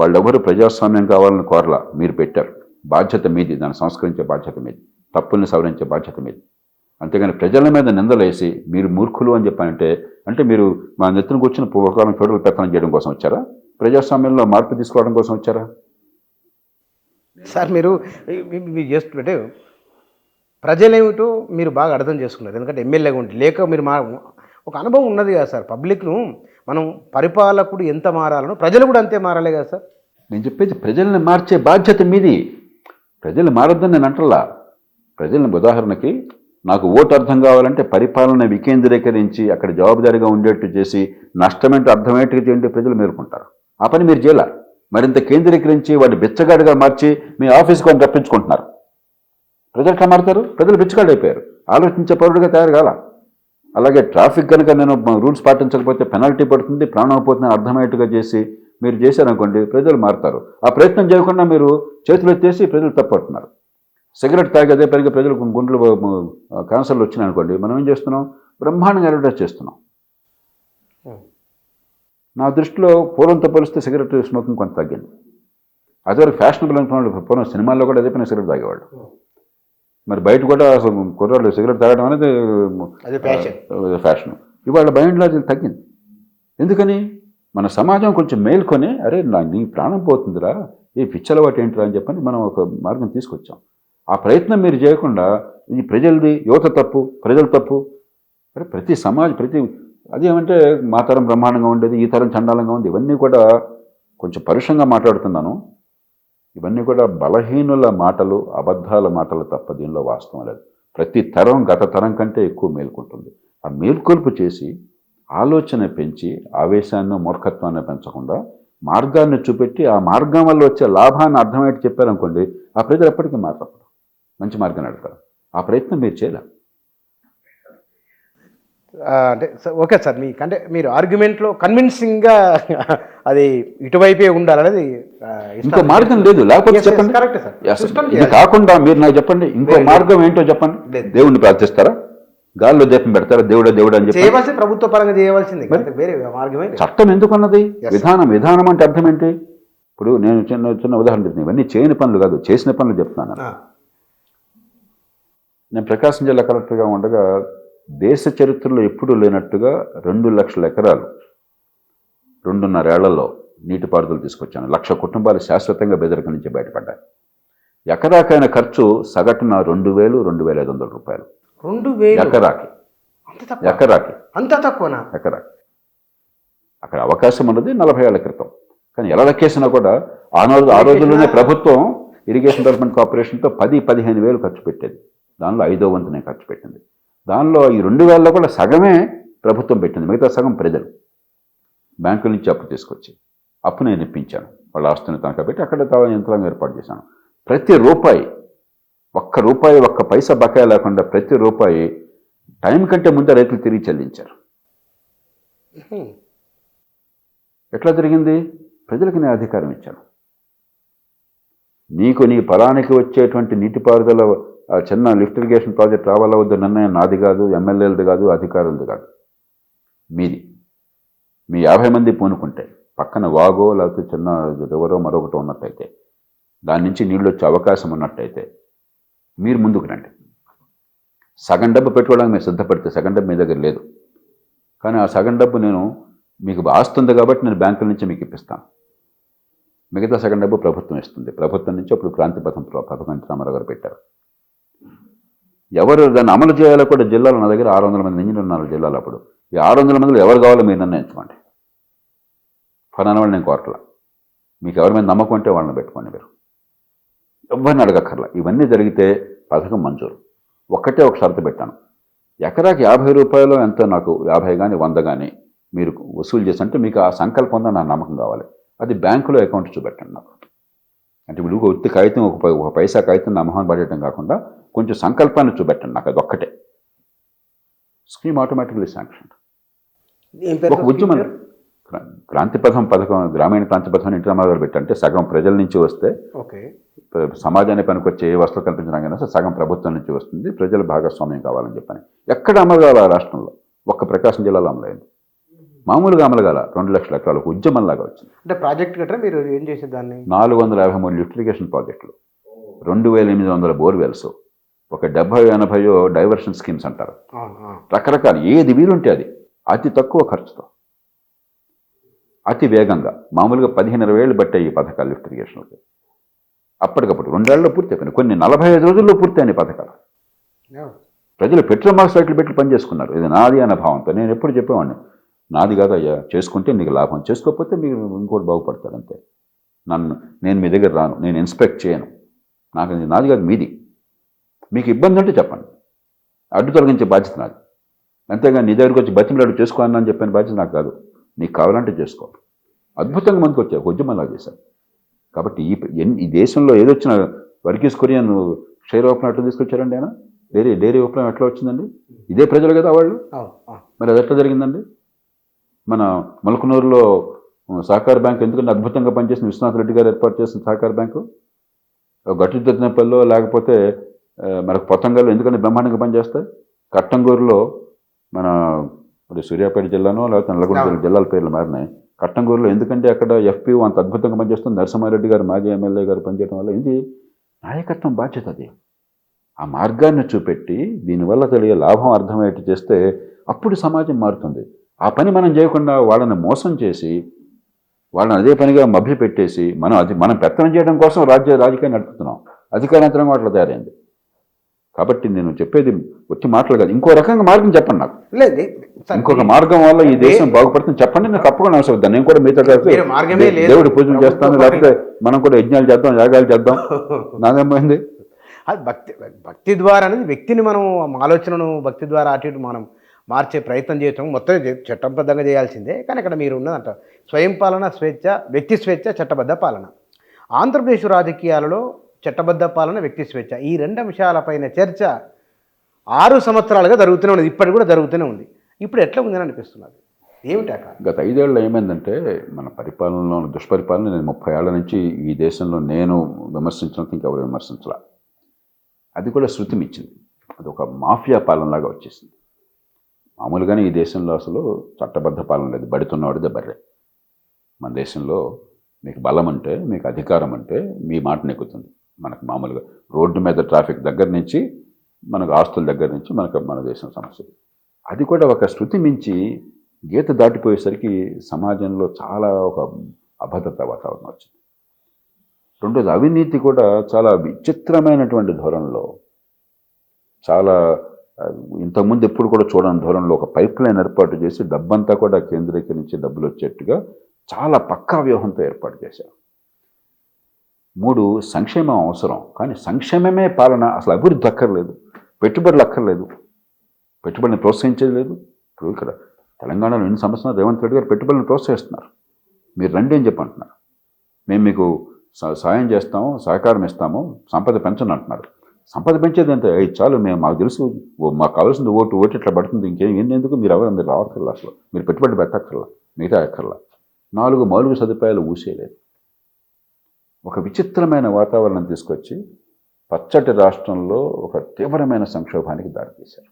వాళ్ళెవరు ప్రజాస్వామ్యం కావాలని కోరలా, మీరు పెట్టారు. బాధ్యత మీది, దాన్ని సంస్కరించే బాధ్యత మీది, తప్పుల్ని సవరించే బాధ్యత మీది. అంతేగాని ప్రజల మీద నిందలేసి మీరు మూర్ఖులు అని చెప్పానంటే అంటే మీరు మా నెత్తిన కూర్చుని పూర్వకాలం ఫెడరల్ పెత్తనం చేయడం కోసం వచ్చారా? ప్రజాస్వామ్యంలో మార్పు తీసుకోవడం కోసం వచ్చారా? సార్ మీరు చేస్తుంటే ప్రజలేమిటో మీరు బాగా అర్థం చేసుకున్నారు. ఎందుకంటే ఎమ్మెల్యేగా ఉంటే లేక మీరు ఒక అనుభవం ఉన్నది కదా సార్. పబ్లిక్ను మనం పరిపాలకుడు ఎంత మారాలనో ప్రజలు కూడా అంతే మారాలి కదా సార్. నేను చెప్పేది ప్రజల్ని మార్చే బాధ్యత మీది. ప్రజలు మారద్దని నేను అంటల్లా. ప్రజల్ని ఉదాహరణకి నాకు ఓటు అర్థం కావాలంటే పరిపాలన వికేంద్రీకరించి అక్కడ జవాబుదారీగా ఉండేట్టు చేసి నష్టమేంటో అర్థమయ్యేట్టుగా చేయండి, ప్రజలు మేలుకుంటారు. ఆ పని మీరు చేయాల. మరింత కేంద్రీకరించి వాడిని బిచ్చగాడిగా మార్చి మీ ఆఫీస్కి వాడిని రప్పించుకుంటున్నారు. ప్రజలు ఎట్లా మారుతారు? ప్రజలు బిచ్చగాడు అయిపోయారు, ఆలోచించే పౌరుడిగా తయారు కాల. అలాగే ట్రాఫిక్ కనుక నేను రూల్స్ పాటించకపోతే పెనాల్టీ పడుతుంది, ప్రాణం పోతుందని అర్థమయ్యేట్టుగా చేసి మీరు చేశారనుకోండి, ప్రజలు మారుతారు. ఆ ప్రయత్నం చేయకుండా మీరు చేతులు ఎత్తేసి ప్రజలు తప్పట్టున్నారు. సిగరెట్ తాగి అదే పైగా ప్రజలకు గుండెలు క్యాన్సర్లు వచ్చినాయి అనుకోండి, మనం ఏం చేస్తున్నాం? బ్రహ్మాండంగా అడ్వర్టైజ్ చేస్తున్నాం. నా దృష్టిలో పూర్వంతో పోలిస్తే సిగరెట్ స్మోకింగ్ కొంత తగ్గింది. అదివరకు ఫ్యాషనబుల్ అనుకున్నాడు, పూర్వం సినిమాల్లో కూడా అదే పైన సిగరెట్ తాగేవాళ్ళు. మరి బయట కూడా కుర్రాళ్ళు సిగరెట్ తాగడం అనేది ఫ్యాషన్. ఇవాళ బయటలో అది తగ్గింది. ఎందుకని? మన సమాజం కొంచెం మేల్కొని, అరే నీ ప్రాణం పోతుందిరా, ఏ పిచ్చలవాటు ఏంటిరా అని చెప్పని మనం ఒక మార్గం తీసుకొచ్చాం. ఆ ప్రయత్నం మీరు చేయకుండా ఇది ప్రజలది, యువత తప్పు, ప్రజల తప్పు. అరే ప్రతి అదేమంటే మా తరం బ్రహ్మాండంగా ఉండేది, ఈ తరం చండాలంగా ఉంది. ఇవన్నీ కూడా కొంచెం పరుషంగా మాట్లాడుతున్నాను. ఇవన్నీ కూడా బలహీనుల మాటలు, అబద్ధాల మాటలు తప్ప దీనిలో వాస్తవం లేదు. ప్రతి తరం గత తరం కంటే ఎక్కువ మేల్కొంటుంది. ఆ మేల్కొల్పు చేసి ఆలోచన పెంచి ఆవేశాన్ని, మూర్ఖత్వాన్ని పెంచకుండా మార్గాన్ని చూపెట్టి ఆ మార్గం వల్ల వచ్చే లాభాన్ని అర్థమయ్యేట్టు చెప్పారనుకోండి, ఆ ప్రజలు ఎప్పటికీ మారతారు, మంచి మార్గాన్ని అడతారు. ఆ ప్రయత్నం మీరు చేయలేరు. అంటే ఓకే సార్, అంటే మీరు ఆర్గ్యుమెంట్లో కన్విన్సింగ్గా అది ఇటువైపే ఉండాలనేది ఇంకో మార్గం లేదు. లేకపోతే చెప్పండి, కరెక్ట్ సార్. ఇది కాకుండా మీరు నాకు చెప్పండి, ఇంకో మార్గం ఏంటో చెప్పండి. దేవుణ్ణి ప్రార్థిస్తారా? గాల్లో దీపం పెడతారా? దేవుడు అని చెప్పి ప్రభుత్వ పరంగా చేయవలసింది, వేరే మార్గమే. చట్టం ఎందుకున్నది? విధానం అంటే అర్థం ఏంటి? ఇప్పుడు నేను చిన్న ఉదాహరణ చెప్తాను. ఇవన్నీ చేయని పనులు కాదు, చేసిన పనులు చెప్తున్నాను. నేను ప్రకాశం జిల్లా కలెక్టర్గా ఉండగా దేశ చరిత్రలో ఎప్పుడూ లేనట్టుగా 2 లక్షల ఎకరాలు 2.5 ఏళ్లలో నీటిపారుదల తీసుకొచ్చాను. 1,00,000 కుటుంబాలు శాశ్వతంగా బెదరిక నుంచి బయటపడ్డాయి. ఎకరాకైన ఖర్చు సగటున 2,000-2,500 రూపాయలు. 2,000 ఎకరాకి. అంత తక్కువనా? ఎకరాకి. అక్కడ అవకాశం ఉన్నది 40 ఏళ్ల క్రితం. కానీ ఎలా లెక్కేసినా కూడా ఆ రోజుల్లోనే ప్రభుత్వం ఇరిగేషన్ డెవలప్మెంట్ కార్పొరేషన్తో 10-15 వేలు ఖర్చు పెట్టేది. దానిలో 5వ వంతు నేను ఖర్చు పెట్టింది. దానిలో ఈ 2,000లో కూడా సగమే ప్రభుత్వం పెట్టింది, మిగతా సగం ప్రజలు బ్యాంకుల నుంచి అప్పు తీసుకొచ్చి అప్పు నేను ఇప్పించాను. వాళ్ళ ఆస్తుని తనఖా పెట్టి అక్కడ యంత్రాంగం ఏర్పాటు చేశాను. ప్రతి రూపాయి, ఒక్క పైసా బకాయి లేకుండా ప్రతి రూపాయి టైం కంటే ముందే రైతులు తిరిగి చెల్లించారు. ఎట్లా జరిగింది? ప్రజలకు నేను అధికారం ఇచ్చాను. నీ పొలానికి వచ్చేటువంటి నీటిపారుదల చిన్న లిఫ్ట్ ఇరిగేషన్ ప్రాజెక్ట్ రావాలా వద్ద నిర్ణయం నాది కాదు, ఎమ్మెల్యేలది కాదు, అధికారులది కాదు, మీది. మీ 50 మంది పూనుకుంటే పక్కన వాగో లేకపోతే చిన్న రివరో మరొకటి ఉన్నట్టయితే, దాని నుంచి నీళ్ళు వచ్చే అవకాశం ఉన్నట్టయితే మీరు ముందుకు రండి. సగం డబ్బు పెట్టుకోవడానికి మీరు సిద్ధపడితే సగం డబ్బు మీ దగ్గర లేదు. కానీ ఆ సగం డబ్బు నేను మీకు ఆస్తుంది కాబట్టి నేను బ్యాంకుల నుంచి మీకు ఇప్పిస్తాను. మిగతా సగం డబ్బు ప్రభుత్వం ఇస్తుంది. ప్రభుత్వం నుంచి అప్పుడు క్రాంతి పథకం రామారావు గారు పెట్టారు. ఎవరు దాన్ని అమలు చేయాలో కూడా జిల్లాలో నా దగ్గర 600 మంది ఇంజనీర్లు ఉన్నారు జిల్లాలో. అప్పుడు ఈ 600 మందిలో ఎవరు కావాలో మీరు నిర్ణయించుకోండి. ఫలానా వాళ్ళు నేను కోరట్లా, మీకు ఎవరి మీద నమ్మకం ఉంటే వాళ్ళని పెట్టుకోండి. మీరు ఎవరిని అడగక్కర్లా. ఇవన్నీ జరిగితే పథకం మంజూరు. ఒక షరతు పెట్టాను, ఎకరాకి 50 రూపాయలు ఎంతో, నాకు 50 కానీ 100 కానీ మీరు వసూలు చేసి అంటే మీకు ఆ సంకల్పం ఉందని నా నమ్మకం కావాలి. అది బ్యాంకులో అకౌంట్ చూపెట్టండి నాకు. అంటే ఇప్పుడు ఒత్తి కాగితం ఒక పైసా కాగితం నా మొహం పడేయటం కాకుండా కొంచెం సంకల్పాన్ని చూపెట్టండి, నాకు అది ఒక్కటే. Scheme automatically sanction. ఏం పేరు ఒక స్కీమ్ ఉద్యమం, పేరు? క్రాంతిపథం పథకం, గ్రామీణ క్రాంతిపథం ఇంటి రామారావు పెట్టంటే సగం ప్రజల నుంచి వస్తే, ఓకే. సమాజానికి పనికొచ్చే ఏ వస్తువులు కల్పించడానికి వస్తే సగం ప్రభుత్వం నుంచి వస్తుంది, ప్రజల భాగస్వామ్యం కావాలని చెప్పని. ఎక్కడ అమలు కావాలి ఆ రాష్ట్రంలో? ఒక్క ప్రకాశం జిల్లాలో అమలైంది. మామూలుగా అమలు కాల, 2 లక్షల ఎకరాలు ఒక ఉద్యమంలాగా వచ్చింది. అంటే ప్రాజెక్ట్ గట్రా మీరు ఏం చేసే దాన్ని? 453 లిఫ్ట్ ఇరిగేషన్ ప్రాజెక్టులు, 2800 బోర్వెల్స్, ఒక 70-80 డైవర్షన్ స్కీమ్స్ అంటారు, రకరకాలు, ఏది వీలుంటే అది, అతి తక్కువ ఖర్చుతో అతి వేగంగా. మామూలుగా 15-20 ఏళ్ళు పట్టాయి ఈ పథకాలు లిఫ్ట్ ఇరిగేషన్కి. అప్పటికప్పుడు 2 ఏళ్లలో పూర్తి అయిపోయినాయి, కొన్ని 45 రోజుల్లో పూర్తి అయినాయి పథకాలు. ప్రజలు పెట్రోల్ మార్క్స్ సైట్లు పెట్టి పనిచేసుకున్నారు. ఇది నాది అనే భావంతో. నేను ఎప్పుడు చెప్పేవాడిని, నాది కాదు అయ్యా, చేసుకుంటే నీకు లాభం, చేసుకోకపోతే మీరు ఇంకోటి బాగుపడతాడు అంతే. నేను మీ దగ్గర రాను, నేను ఇన్స్పెక్ట్ చేయను, నాకు నాది కాదు మీది. మీకు ఇబ్బంది అంటే చెప్పండి, అడ్డు తొలగించే బాధ్యత నాది. అంతేగాని నీ దగ్గరికి వచ్చి బతిమలాడు చేసుకోవాలని చెప్పిన బాధ్యత నాకు కాదు. నీకు కావాలంటే చేసుకో. అద్భుతంగా మనకు వచ్చాయి, ఉద్యమంలా చేశారు. కాబట్టి ఈ దేశంలో ఏదొచ్చినా వర్గీస్ కురియన్ క్షీర విప్లవం ఎట్లా తీసుకొచ్చారండి ఆయన? డైరీ విప్లవం ఎట్లా వచ్చిందండి? ఇదే ప్రజలు కదా వాళ్ళు. మరి అది ఎట్లా జరిగిందండి? మన ములకనూరులో సహకార బ్యాంకు ఎందుకంటే అద్భుతంగా పనిచేసిన విశ్వనాథ్ రెడ్డి గారు ఏర్పాటు చేసిన సహకార బ్యాంకు, గట్టుతిరుపల్లిలో లేకపోతే మనకు పొత్తంగల్లో ఎందుకంటే బ్రహ్మాండంగా పనిచేస్తాయి. కట్టంగూరులో మన ఇప్పుడు సూర్యాపేట జిల్లానో లేకపోతే నల్గొండ జిల్లాల పేర్లు మారినాయి. కట్టంగూరులో ఎందుకంటే అక్కడ ఎఫ్పిఓ అంత అద్భుతంగా పనిచేస్తుంది. నరసింహారెడ్డి గారు మాజీ ఎమ్మెల్యే గారు పనిచేయడం వల్ల ఇది నాయకత్వం బాధ్యత. అది ఆ మార్గాన్ని చూపెట్టి దీనివల్ల తెలియ లాభం అర్థమయ్యేట్టు చేస్తే అప్పుడు సమాజం మారుతుంది. ఆ పని మనం చేయకుండా వాళ్ళని మోసం చేసి వాళ్ళని అదే పనిగా మభ్యపెట్టేసి మనం పెత్తనం చేయడం కోసం రాజకీయం నడుపుతున్నాం. అధికారాంతరంగా అట్లా తయారైంది. కాబట్టి నేను చెప్పేది వచ్చి మాటలు కాదు, ఇంకో రకంగా మార్గం చెప్పండి నాకు. లేదు, ఇంకొక మార్గం వల్ల ఈ దేశం బాగుపడుతుంది చెప్పండి, నేను తప్పకుండా అవసరం. నేను కూడా మీతో దేవుడి పూజలు చేస్తాను, లేకపోతే మనం కూడా యజ్ఞాలు చేద్దాం, యాగాలు చేద్దాం, నాదేమైంది. అది భక్తి ద్వారా అనేది వ్యక్తిని మనం ఆలోచనను భక్తి ద్వారా అటు ఇటు మనం మార్చే ప్రయత్నం చేయటం మొత్తం చట్టబద్ధంగా చేయాల్సిందే. కానీ ఇక్కడ మీరు ఉన్నదంట స్వయం పాలన, స్వేచ్ఛ, వ్యక్తి స్వేచ్ఛ, చట్టబద్ధ పాలన. ఆంధ్రప్రదేశ్ రాజకీయాలలో చట్టబద్ధ పాలన, వ్యక్తి స్వేచ్ఛ, ఈ 2 అంశాలపైన చర్చ 6 సంవత్సరాలుగా జరుగుతూనే ఉంది, ఇప్పటికి కూడా జరుగుతూనే ఉంది. ఇప్పుడు ఎట్లా ఉందని అనిపిస్తున్నది? ఏమిటి అక్కడ గత 5 ఏళ్ళు ఏమైందంటే మన పరిపాలనలో దుష్పరిపాలన నేను 30 ఏళ్ల నుంచి ఈ దేశంలో నేను విమర్శించినంత ఇంకెవరు విమర్శించాల. అది కూడా శృతిమిచ్చింది. అది ఒక మాఫియా పాలనలాగా వచ్చేసింది. మామూలుగానే ఈ దేశంలో అసలు చట్టబద్ధ పాలన లేదు, బడుతున్నవాడిదే బర్రె. మన దేశంలో మీకు బలం అంటే, మీకు అధికారం అంటే మీ మాట నెక్కుతుంది. మనకు మామూలుగా రోడ్డు మీద ట్రాఫిక్ దగ్గర నుంచి మనకు ఆస్తుల దగ్గర నుంచి మన దేశం సమస్యలు. అది కూడా ఒక శృతి మించి గీత దాటిపోయేసరికి సమాజంలో చాలా ఒక అభద్రతా వాతావరణం వచ్చింది. రెండోది అవినీతి కూడా చాలా విచిత్రమైనటువంటి ధోరణిలో, చాలా ఇంతకుముందు ఎప్పుడు కూడా చూడని ధోరణిలో ఒక పైప్ లైన్ ఏర్పాటు చేసి డబ్బంతా కూడా కేంద్రీకరించి డబ్బులు వచ్చేట్టుగా చాలా పక్కా వ్యూహంతో ఏర్పాటు చేశారు. 3 సంక్షేమం అవసరం, కానీ సంక్షేమమే పాలన. అసలు అభివృద్ధి అక్కర్లేదు, పెట్టుబడులు అక్కర్లేదు, పెట్టుబడిని ప్రోత్సహించేది లేదు. ఇప్పుడు ఇక్కడ తెలంగాణలో ఎన్ని సంవత్సరాలు రేవంత్ రెడ్డి గారు పెట్టుబడులను ప్రోత్సహిస్తున్నారు. మీరు రండి అని చెప్పి అంటున్నారు, మేము మీకు సాయం చేస్తాము, సహకారం ఇస్తాము, సంపద పెంచండి అంటున్నారు. సంపద పెంచేది ఎంత? చాలు, మాకు తెలుసు, మాకు కావాల్సింది ఓటు ఇట్లా పడుతుంది, ఇంకేం ఎందుకు మీరు రావక్కర్లా, అసలు మీరు పెట్టుబడి పెట్టక్కర్లా, మిగతా ఎక్కర్లా. 4 మౌలిక సదుపాయాలు ఊసేయలేదు. ఒక విచిత్రమైన వాతావరణం తీసుకొచ్చి పచ్చటి రాష్ట్రంలో ఒక తీవ్రమైన సంక్షోభానికి దారితీశారు.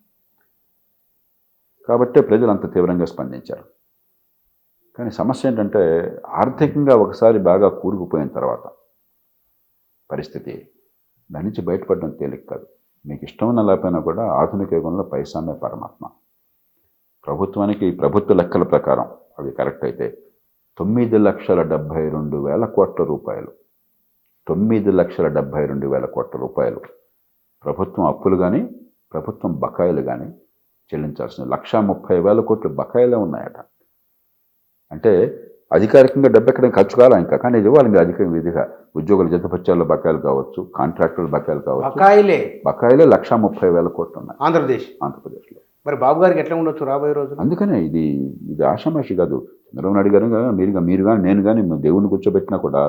కాబట్టే ప్రజలు అంత తీవ్రంగా స్పందించారు. కానీ సమస్య ఏంటంటే ఆర్థికంగా ఒకసారి బాగా కూరుకుపోయిన తర్వాత పరిస్థితి దాని నుంచి బయటపడడం తేలిక కాదు. మీకు ఇష్టమైన లేకపోయినా కూడా ఆధునిక యుగంలో పైసామే పరమాత్మ. ప్రభుత్వ లెక్కల ప్రకారం అవి కరెక్ట్ అయితే 9,72,000 కోట్ల రూపాయలు, 9,72,000 కోట్ల రూపాయలు ప్రభుత్వం అప్పులు కానీ ప్రభుత్వం బకాయిలు కానీ చెల్లించాల్సింది. 1,30,000 కోట్లు బకాయిలే ఉన్నాయట. అంటే అధికారికంగా డబ్బు ఎక్కడ ఖర్చు కావాలి ఇంకా, కానీ ఇది ఇవ్వాలి. మీరు అధిక విధిగా ఉద్యోగుల జీతభత్యాల బకాయిలు కావచ్చు, కాంట్రాక్టుల బకాయిలు కావచ్చు, బకాయిలే 1,30,000 కోట్లు ఉన్నాయి ఆంధ్రప్రదేశ్లో. మరి బాబు గారికి ఎట్లా ఉండొచ్చు రాబోయే రోజు? అందుకనే ఇది ఆషామాషి కాదు. చంద్రబాబు నాయుడు గారు మీరు కానీ నేను కానీ దేవుడిని కూర్చోబెట్టినా కూడా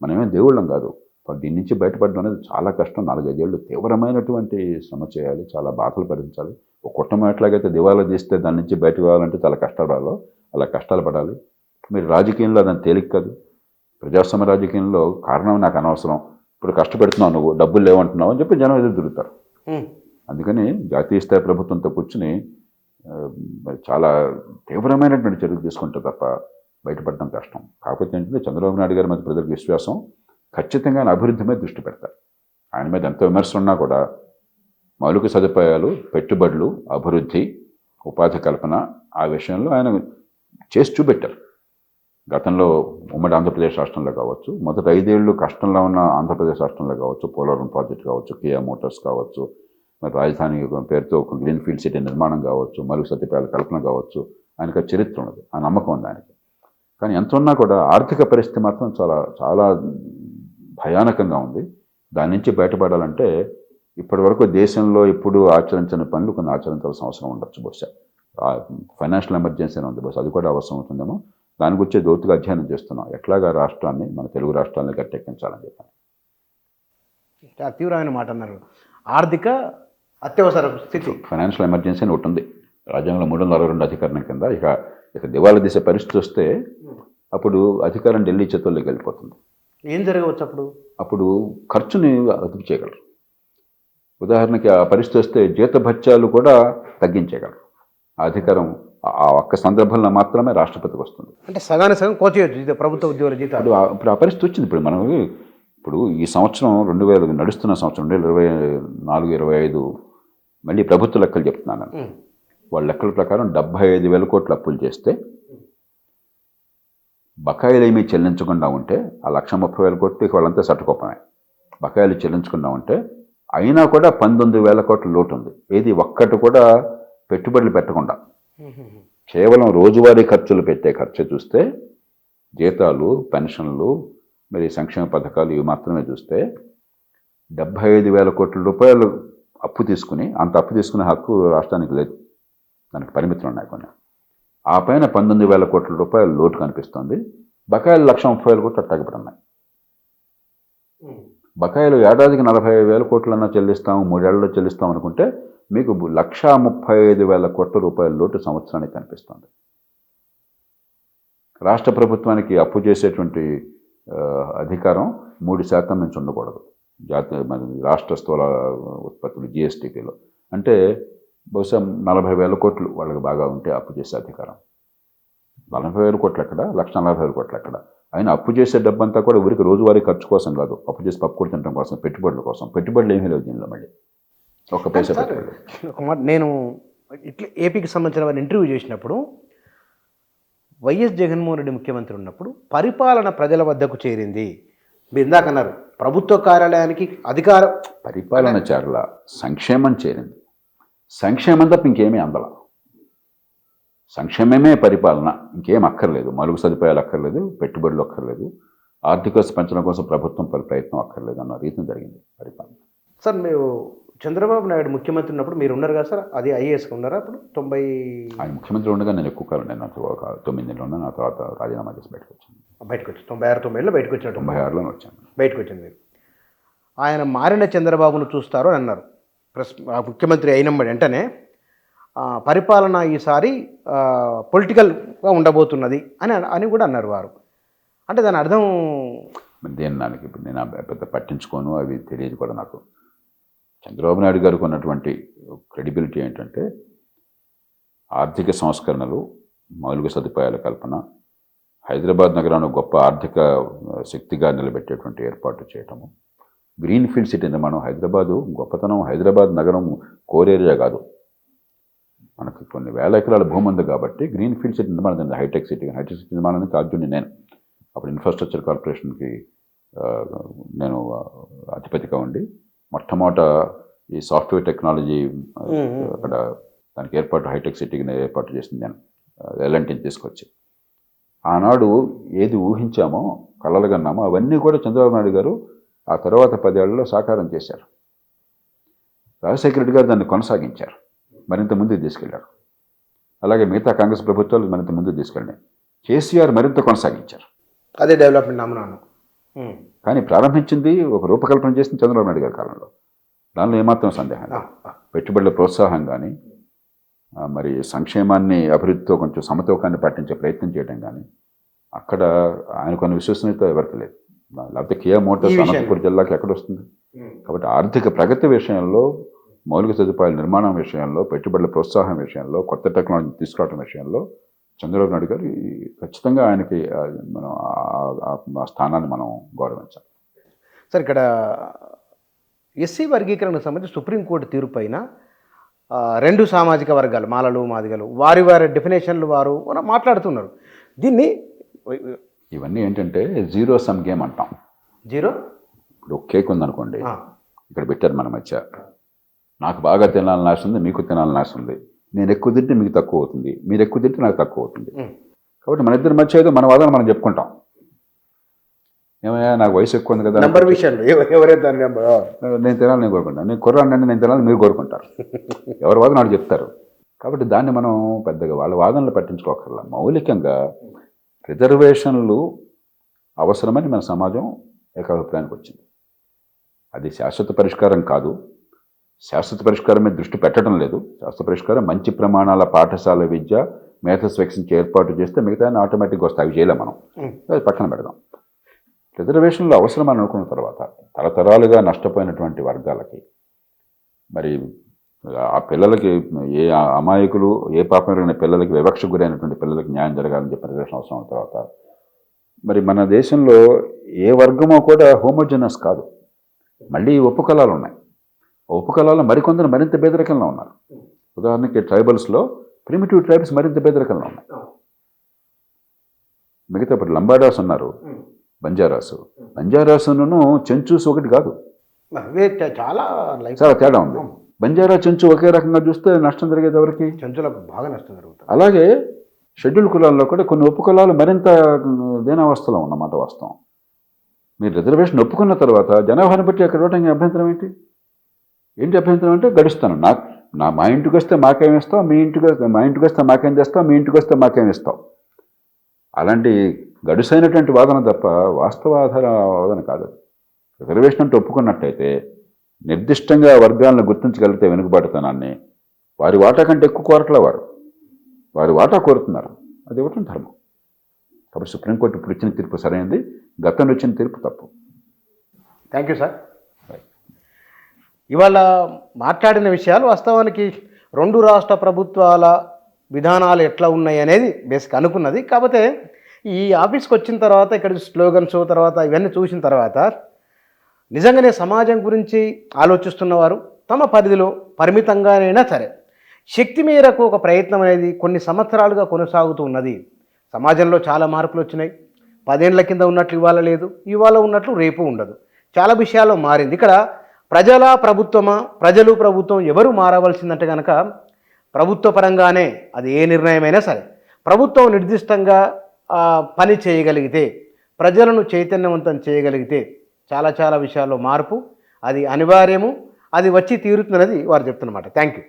మనమే దేవుళ్ళం కాదు. దీని నుంచి బయటపడడం అనేది చాలా కష్టం. 4-5 ఏళ్ళు తీవ్రమైనటువంటి శ్రమ చేయాలి, చాలా బాధలు భరించాలి. ఒక కుటుంబం ఎట్లాగైతే దివాలా తీస్తే దాని నుంచి బయటకు రావాలంటే చాలా కష్టపడాలో అలా కష్టాలు పడాలి. మీరు రాజకీయంలో దాన్ని తేలిక కాదు. ప్రజాస్వామ్య రాజకీయంలో కారణం నాకు అనవసరం, ఇప్పుడు కష్టపెడుతున్నావు, నువ్వు డబ్బులు లేవంటున్నావు అని చెప్పి జనం ఎదురు తిరుగుతారు. అందుకని జాతీయ స్థాయి ప్రభుత్వంతో కూర్చుని చాలా తీవ్రమైనటువంటి చర్యలు తీసుకుంటే తప్ప బయటపడడం కష్టం. కాకపోతే ఏంటంటే చంద్రబాబు నాయుడు గారి మీద ప్రజలకు విశ్వాసం, ఖచ్చితంగా ఆయన అభివృద్ధి మీద దృష్టి పెడతారు. ఆయన మీద ఎంత విమర్శలు ఉన్నా కూడా మౌలిక సదుపాయాలు, పెట్టుబడులు, అభివృద్ధి, ఉపాధి కల్పన ఆ విషయంలో ఆయన చేసి చూపెట్టారు. గతంలో ఉమ్మడి ఆంధ్రప్రదేశ్ రాష్ట్రంలో కావచ్చు, మొదటి 5 ఏళ్ళు కష్టంలో ఉన్న ఆంధ్రప్రదేశ్ రాష్ట్రంలో కావచ్చు, పోలవరం ప్రాజెక్ట్ కావచ్చు, కియా మోటార్స్ కావచ్చు, మరి రాజధాని పేరుతో ఒక గ్రీన్ ఫీల్డ్ సిటీ నిర్మాణం కావచ్చు, మౌలిక సదుపాయాల కల్పన కావచ్చు, ఆయనకు ఆ చరిత్ర ఉన్నది, ఆ నమ్మకం ఉంది ఆయనకి. కానీ ఎంత ఉన్నా కూడా ఆర్థిక పరిస్థితి మాత్రం చాలా చాలా భయానకంగా ఉంది. దాని నుంచి బయటపడాలంటే ఇప్పటి వరకు దేశంలో ఇప్పుడు ఆచరించిన పనులు కొన్ని ఆచరించాల్సిన అవసరం ఉండొచ్చు. బహుశా ఫైనాన్షియల్ ఎమర్జెన్సీ అని ఉంది, బహుశా అది కూడా అవసరం అవుతుందేమో. దాని గురించి లోతుగా అధ్యయనం చేస్తున్నాం, ఎట్లాగా రాష్ట్రాన్ని, మన తెలుగు రాష్ట్రాన్ని గట్టెక్కించాలని చెప్పాను. తీవ్రమైన మాట అన్నారు. ఆర్థిక అత్యవసర స్థితి, ఫైనాన్షియల్ ఎమర్జెన్సీ అని ఒకటి ఉంది రాజ్యాంగంలో 362 అధికరణం కింద. ఇక దివాలా దిశ పరిస్థితి వస్తే అప్పుడు అధికారం ఢిల్లీ చేతుల్లోకి వెళ్ళిపోతుంది. ఏం జరగవచ్చు అప్పుడు ఖర్చుని అదుపు చేయగలరు. ఉదాహరణకి ఆ పరిస్థితి వస్తే జీతభత్యాలు కూడా తగ్గించేయగలరు. ఆ అధికారం ఆ ఒక్క సందర్భంలో మాత్రమే రాష్ట్రపతికి వస్తుంది. అంటే సగానికి సగం కోచేయచ్చు ప్రభుత్వ ఉద్యోగుల జీతాలు. ఇప్పుడు ఆ పరిస్థితి వచ్చింది. ఇప్పుడు ఈ సంవత్సరం 2000 నడుస్తున్న సంవత్సరం 2024-25 మళ్ళీ ప్రభుత్వ లెక్కలు చెప్తున్నాను. వాళ్ళ లెక్కల ప్రకారం 75,000 కోట్ల అప్పులు చేస్తే, బకాయిలు ఏమీ చెల్లించకుండా ఉంటే ఆ 1,30,000 కోట్లు వాళ్ళంతా సట్టుకోపమే. బకాయిలు చెల్లించకుండా ఉంటే అయినా కూడా 19,000 కోట్ల లోటు ఉంది. ఏది ఒక్కటి కూడా పెట్టుబడులు పెట్టకుండా కేవలం రోజువారీ ఖర్చులు పెట్టే ఖర్చు చూస్తే, జీతాలు, పెన్షన్లు, మరి సంక్షేమ పథకాలు ఇవి మాత్రమే చూస్తే 75,000 కోట్ల రూపాయలు అప్పు తీసుకుని, అంత అప్పు తీసుకునే హక్కు రాష్ట్రానికి లేదు, దానికి పరిమితులు ఉన్నాయి కొన్ని. ఆ పైన 19,000 కోట్ల రూపాయలు లోటు కనిపిస్తుంది. బకాయిలు 1,30,000 కోట్లు తగ్గబడి ఉన్నాయి. బకాయిలు ఏడాదికి 45,000 కోట్లన్నా చెల్లిస్తాము, 3 ఏళ్లలో చెల్లిస్తాం అనుకుంటే మీకు 1,35,000 కోట్ల రూపాయల లోటు సంవత్సరానికి కనిపిస్తుంది. రాష్ట్ర ప్రభుత్వానికి అప్పు చేసేటువంటి అధికారం 3% నుంచి ఉండకూడదు రాష్ట్ర స్థూల ఉత్పత్తులు జిఎస్టీపీలో. అంటే బహుశా 40,000 కోట్లు వాళ్ళకి బాగా ఉంటే అప్పు చేసే అధికారం. 40,000 కోట్లు ఎక్కడ, 1,40,000 కోట్లు ఎక్కడ? ఆయన అప్పు చేసే డబ్బంతా కూడా ఊరికి రోజువారీ ఖర్చు కోసం కాదు, అప్పు చేసి పప్పు కూడా తినడం కోసం, పెట్టుబడుల కోసం. పెట్టుబడులు ఏమీ లేవు దీనిలో, మళ్ళీ ఒక్క పైసా పెట్టుబడి. ఒక మాట, నేను ఇట్లా ఏపీకి సంబంధించిన వారిని ఇంటర్వ్యూ చేసినప్పుడు, వైఎస్ జగన్మోహన్ రెడ్డి ముఖ్యమంత్రి ఉన్నప్పుడు పరిపాలన ప్రజల వద్దకు చేరింది. మీరు ఇందాక అన్నారు ప్రభుత్వ కార్యాలయానికి అధికారం, పరిపాలన చేరల, సంక్షేమం చేరింది. సంక్షేమం తప్ప ఇంకేమీ అందల. సంక్షేమమే పరిపాలన, ఇంకేం అక్కర్లేదు. మలుగు సదుపాయాలు అక్కర్లేదు, పెట్టుబడులు అక్కర్లేదు, ఆర్థిక పెంచడం కోసం ప్రభుత్వం ప్రయత్నం అక్కర్లేదు అన్న రీతిని జరిగింది పరిపాలన. సార్, మీరు చంద్రబాబు నాయుడు ముఖ్యమంత్రి ఉన్నప్పుడు మీరు ఉన్నారు కదా సార్, అది ఐఏఎస్గా ఉన్నారా అప్పుడు? ఆయన ముఖ్యమంత్రి ఉండగా నేను ఎక్కువ కాలం, నేను ఒక 9 నెలలు ఉన్నాను. ఆ తర్వాత రాజీనామా చేసి బయటకు వచ్చాను. 96-97 బయటకు వచ్చాను. 96లో వచ్చాను. బయటకు వచ్చింది మీరు. ఆయన మారిన చంద్రబాబును చూస్తారు అని అన్నారు. ముఖ్యమంత్రి అయిన వెంటనే పరిపాలన ఈసారి పొలిటికల్గా ఉండబోతున్నది అని కూడా అన్నారు వారు. అంటే దాని అర్థం దేని దానికి నేను పెద్ద పట్టించుకోను, అవి తెలియదు కూడా నాకు. చంద్రబాబు నాయుడు గారికి ఉన్నటువంటి క్రెడిబిలిటీ ఏంటంటే ఆర్థిక సంస్కరణలు, మౌలిక సదుపాయాల కల్పన, హైదరాబాద్ నగరాన్ని గొప్ప ఆర్థిక శక్తిగా నిలబెట్టేటువంటి ఏర్పాటు చేయటము, గ్రీన్ ఫీల్డ్ సిటీ నిర్మాణం. హైదరాబాదు గొప్పతనం, హైదరాబాద్ నగరం కోర్ ఏరియా కాదు, మనకి కొన్ని వేల ఎకరాల భూమి ఉంది కాబట్టి గ్రీన్ ఫీల్డ్ సిటీ నిర్మాణం, హైటెక్ సిటీ నిర్మాణానికి అర్జున్ని నేను. అప్పుడు ఇన్ఫ్రాస్ట్రక్చర్ కార్పొరేషన్కి నేను అధిపతిగా ఉండి మొట్టమొదట ఈ సాఫ్ట్వేర్ టెక్నాలజీ అక్కడ దానికి ఏర్పాటు, హైటెక్ సిటీకి ఏర్పాటు చేసింది నేను, ఎల్ఎన్టీని తీసుకొచ్చి. ఆనాడు ఏది ఊహించామో, కలలుగన్నామో అవన్నీ కూడా చంద్రబాబు నాయుడు గారు ఆ తర్వాత 10 ఏళ్లలో సాకారం చేశారు. రాజశేఖర రెడ్డి గారు దాన్ని కొనసాగించారు, మరింత ముందుకు తీసుకెళ్లారు. అలాగే మిగతా కాంగ్రెస్ ప్రభుత్వాలు మరింత ముందుకు తీసుకెళ్ళినాయి. కేసీఆర్ మరింత కొనసాగించారు. అదే డెవలప్మెంట్ నమ్మునాను. కానీ ప్రారంభించింది ఒక రూపకల్పన చేసింది చంద్రబాబు నాయుడు గారి కాలంలో. దానిలో ఏమాత్రం సందేహం లేదు. పెట్టుబడుల ప్రోత్సాహం కానీ మరి సంక్షేమాన్ని అభివృద్ధితో కొంచెం సమతూకాన్ని పాటించే ప్రయత్నం చేయడం కానీ అక్కడ ఆయన కొన్ని విశ్వసనీయత ఎవరికి లేదు. లేకపోతే కియా మోటార్స్ అనంతపురం జిల్లాకి ఎక్కడ వస్తుంది? కాబట్టి ఆర్థిక ప్రగతి విషయంలో, మౌలిక సదుపాయాల నిర్మాణం విషయంలో, పెట్టుబడుల ప్రోత్సాహం విషయంలో, కొత్త టెక్నాలజీ తీసుకురావడం విషయంలో చంద్రబాబు నాయుడు గారు ఖచ్చితంగా ఆయనకి మనం ఆ స్థానాన్ని మనం గౌరవించాలి. సార్, ఇక్కడ ఎస్సీ వర్గీకరణకు సంబంధించి సుప్రీంకోర్టు తీర్పు పైన రెండు సామాజిక వర్గాలు, మాలలు మాదిగలు, వారి వారి డెఫినేషన్లు వారు మాట్లాడుతున్నారు. దీన్ని ఇవన్నీ ఏంటంటే జీరో సమ్ గేమ్ అంటాం. జీరో, ఇప్పుడు ఒక కేక్ ఉందనుకోండి, ఇక్కడ పెట్టారు మన మధ్య, నాకు బాగా తినాలని ఆశ ఉంది, మీకు తినాలని ఆశ ఉంది, నేను ఎక్కువ తింటే మీకు తక్కువ అవుతుంది, మీరు ఎక్కువ తింటే నాకు తక్కువ అవుతుంది. కాబట్టి మన ఇద్దరి మధ్య ఏదో మన వాదన మనం చెప్పుకుంటాం. ఏమయ్యా నాకు వయసు ఎక్కువ ఉంది కదా, నెంబర్ విషయంలో ఎవరైతే నేను తినాలని నేను కోరుకుంటాను, నేను కుర్రాడిని నేను తినాలని మీరు కోరుకుంటారు. ఎవరి వాదన వాళ్ళు చెప్తారు. కాబట్టి దాన్ని మనం పెద్దగా వాళ్ళ వాదనలు పట్టించుకోకర్లా. మౌలికంగా రిజర్వేషన్లు అవసరమని మన సమాజం ఏకాభిప్రాయానికి వచ్చింది. అది శాశ్వత పరిష్కారం కాదు. శాశ్వత పరిష్కారం మీద దృష్టి పెట్టడం లేదు. శాశ్వత పరిష్కారం మంచి ప్రమాణాల పాఠశాల విద్య, మేధస్ వెక్సింగ్కి ఏర్పాటు చేస్తే మిగతా ఆటోమేటిక్గా వస్తాయి. అవి చేయలేం మనం, అది పక్కన పెడదాం. రిజర్వేషన్లు అవసరమని అనుకున్న తర్వాత తరతరాలుగా నష్టపోయినటువంటి వర్గాలకి, మరి ఆ పిల్లలకి, ఏ అమాయకులు, ఏ పాపం జరిగిన పిల్లలకి, వివక్షకు గురైనటువంటి పిల్లలకి న్యాయం జరగాలని చెప్పి రిజర్వేషన్ అవసరం అయిన తర్వాత, మరి మన దేశంలో ఏ వర్గమో కూడా హోమోజనస్ కాదు. మళ్ళీ ఉపకులాలు ఉన్నాయి. ఉపకులాల్లో మరికొందరు మరింత పేదరికంలో ఉన్నారు. ఉదాహరణకి ట్రైబల్స్లో ప్రిమిటివ్ ట్రైబ్స్ మరింత పేదరికంలో ఉన్నాయి. మిగతా ఇప్పుడు లంబాడాస్ ఉన్నారు, బంజారాసును చెంచూస్ ఒకటి కాదు, చాలా తేడా ఉంది. బంజారా చెంచు ఒకే రకంగా చూస్తే నష్టం జరిగేది ఎవరికి? చెంచులకు బాగా నష్టం జరుగుతుంది. అలాగే షెడ్యూల్ కులాల్లో కూడా కొన్ని ఉపకులాలు మరింత దీనావస్థలో ఉన్నమాట వాస్తవం. మీరు రిజర్వేషన్ ఒప్పుకున్న తర్వాత జనాభాని బట్టి అక్కడ ఇవ్వడానికి అభ్యంతరం ఏంటి అభ్యంతరం అంటే గడుస్తాను, మా ఇంటికి వస్తే మాకేం ఇస్తావు, మా ఇంటికి వస్తే మాకేం చేస్తావు, మీ ఇంటికి వస్తే మాకేం ఇస్తావు. అలాంటి గడుసైనటువంటి వాదన తప్ప వాస్తవాధార వాదన కాదు. రిజర్వేషన్ అంటే ఒప్పుకున్నట్టయితే నిర్దిష్టంగా వర్గాలను గుర్తించగలిగితే వెనుకబాటుతనాన్ని, వారి వాటా కంటే ఎక్కువ కోరట్ల వారి వాటా కోరుతున్నారు, అది ఇవ్వటం ధర్మం. కాబట్టి సుప్రీంకోర్టు ఇప్పుడు ఇచ్చిన తీర్పు సరైనది, గతంలో ఇచ్చిన తీర్పు తప్పు. Thank you sir. ఇవాళ మాట్లాడిన విషయాలు వాస్తవానికి రెండు రాష్ట్ర ప్రభుత్వాల విధానాలు ఎట్లా ఉన్నాయి అనేది బేసిక్ అనుకున్నది. కాకపోతే ఈ ఆఫీస్కి వచ్చిన తర్వాత ఇక్కడ స్లోగన్స్ తర్వాత ఇవన్నీ చూసిన తర్వాత నిజంగానే సమాజం గురించి ఆలోచిస్తున్నవారు తమ పరిధిలో పరిమితంగానైనా సరే శక్తి మేరకు ఒక ప్రయత్నం అనేది కొన్ని సంవత్సరాలుగా కొనసాగుతూ ఉన్నది. సమాజంలో చాలా మార్పులు వచ్చినాయి. 10 ఏళ్ల కింద ఉన్నట్లు ఇవాళ లేదు, ఇవాళ ఉన్నట్లు రేపు ఉండదు. చాలా విషయాల్లో మారింది. ఇక్కడ ప్రజల ప్రభుత్వమా, ప్రజలు ప్రభుత్వం ఎవరు మారవలసిందంటే కనుక ప్రభుత్వ పరంగానే అది ఏ నిర్ణయమైనా సరే ప్రభుత్వం నిర్దిష్టంగా పని చేయగలిగితే, ప్రజలను చైతన్యవంతం చేయగలిగితే చాలా విషయాల్లో మార్పు అది అనివార్యము, అది వచ్చి తీరుతున్నది వారు చెప్తున్నమాట. Thank you.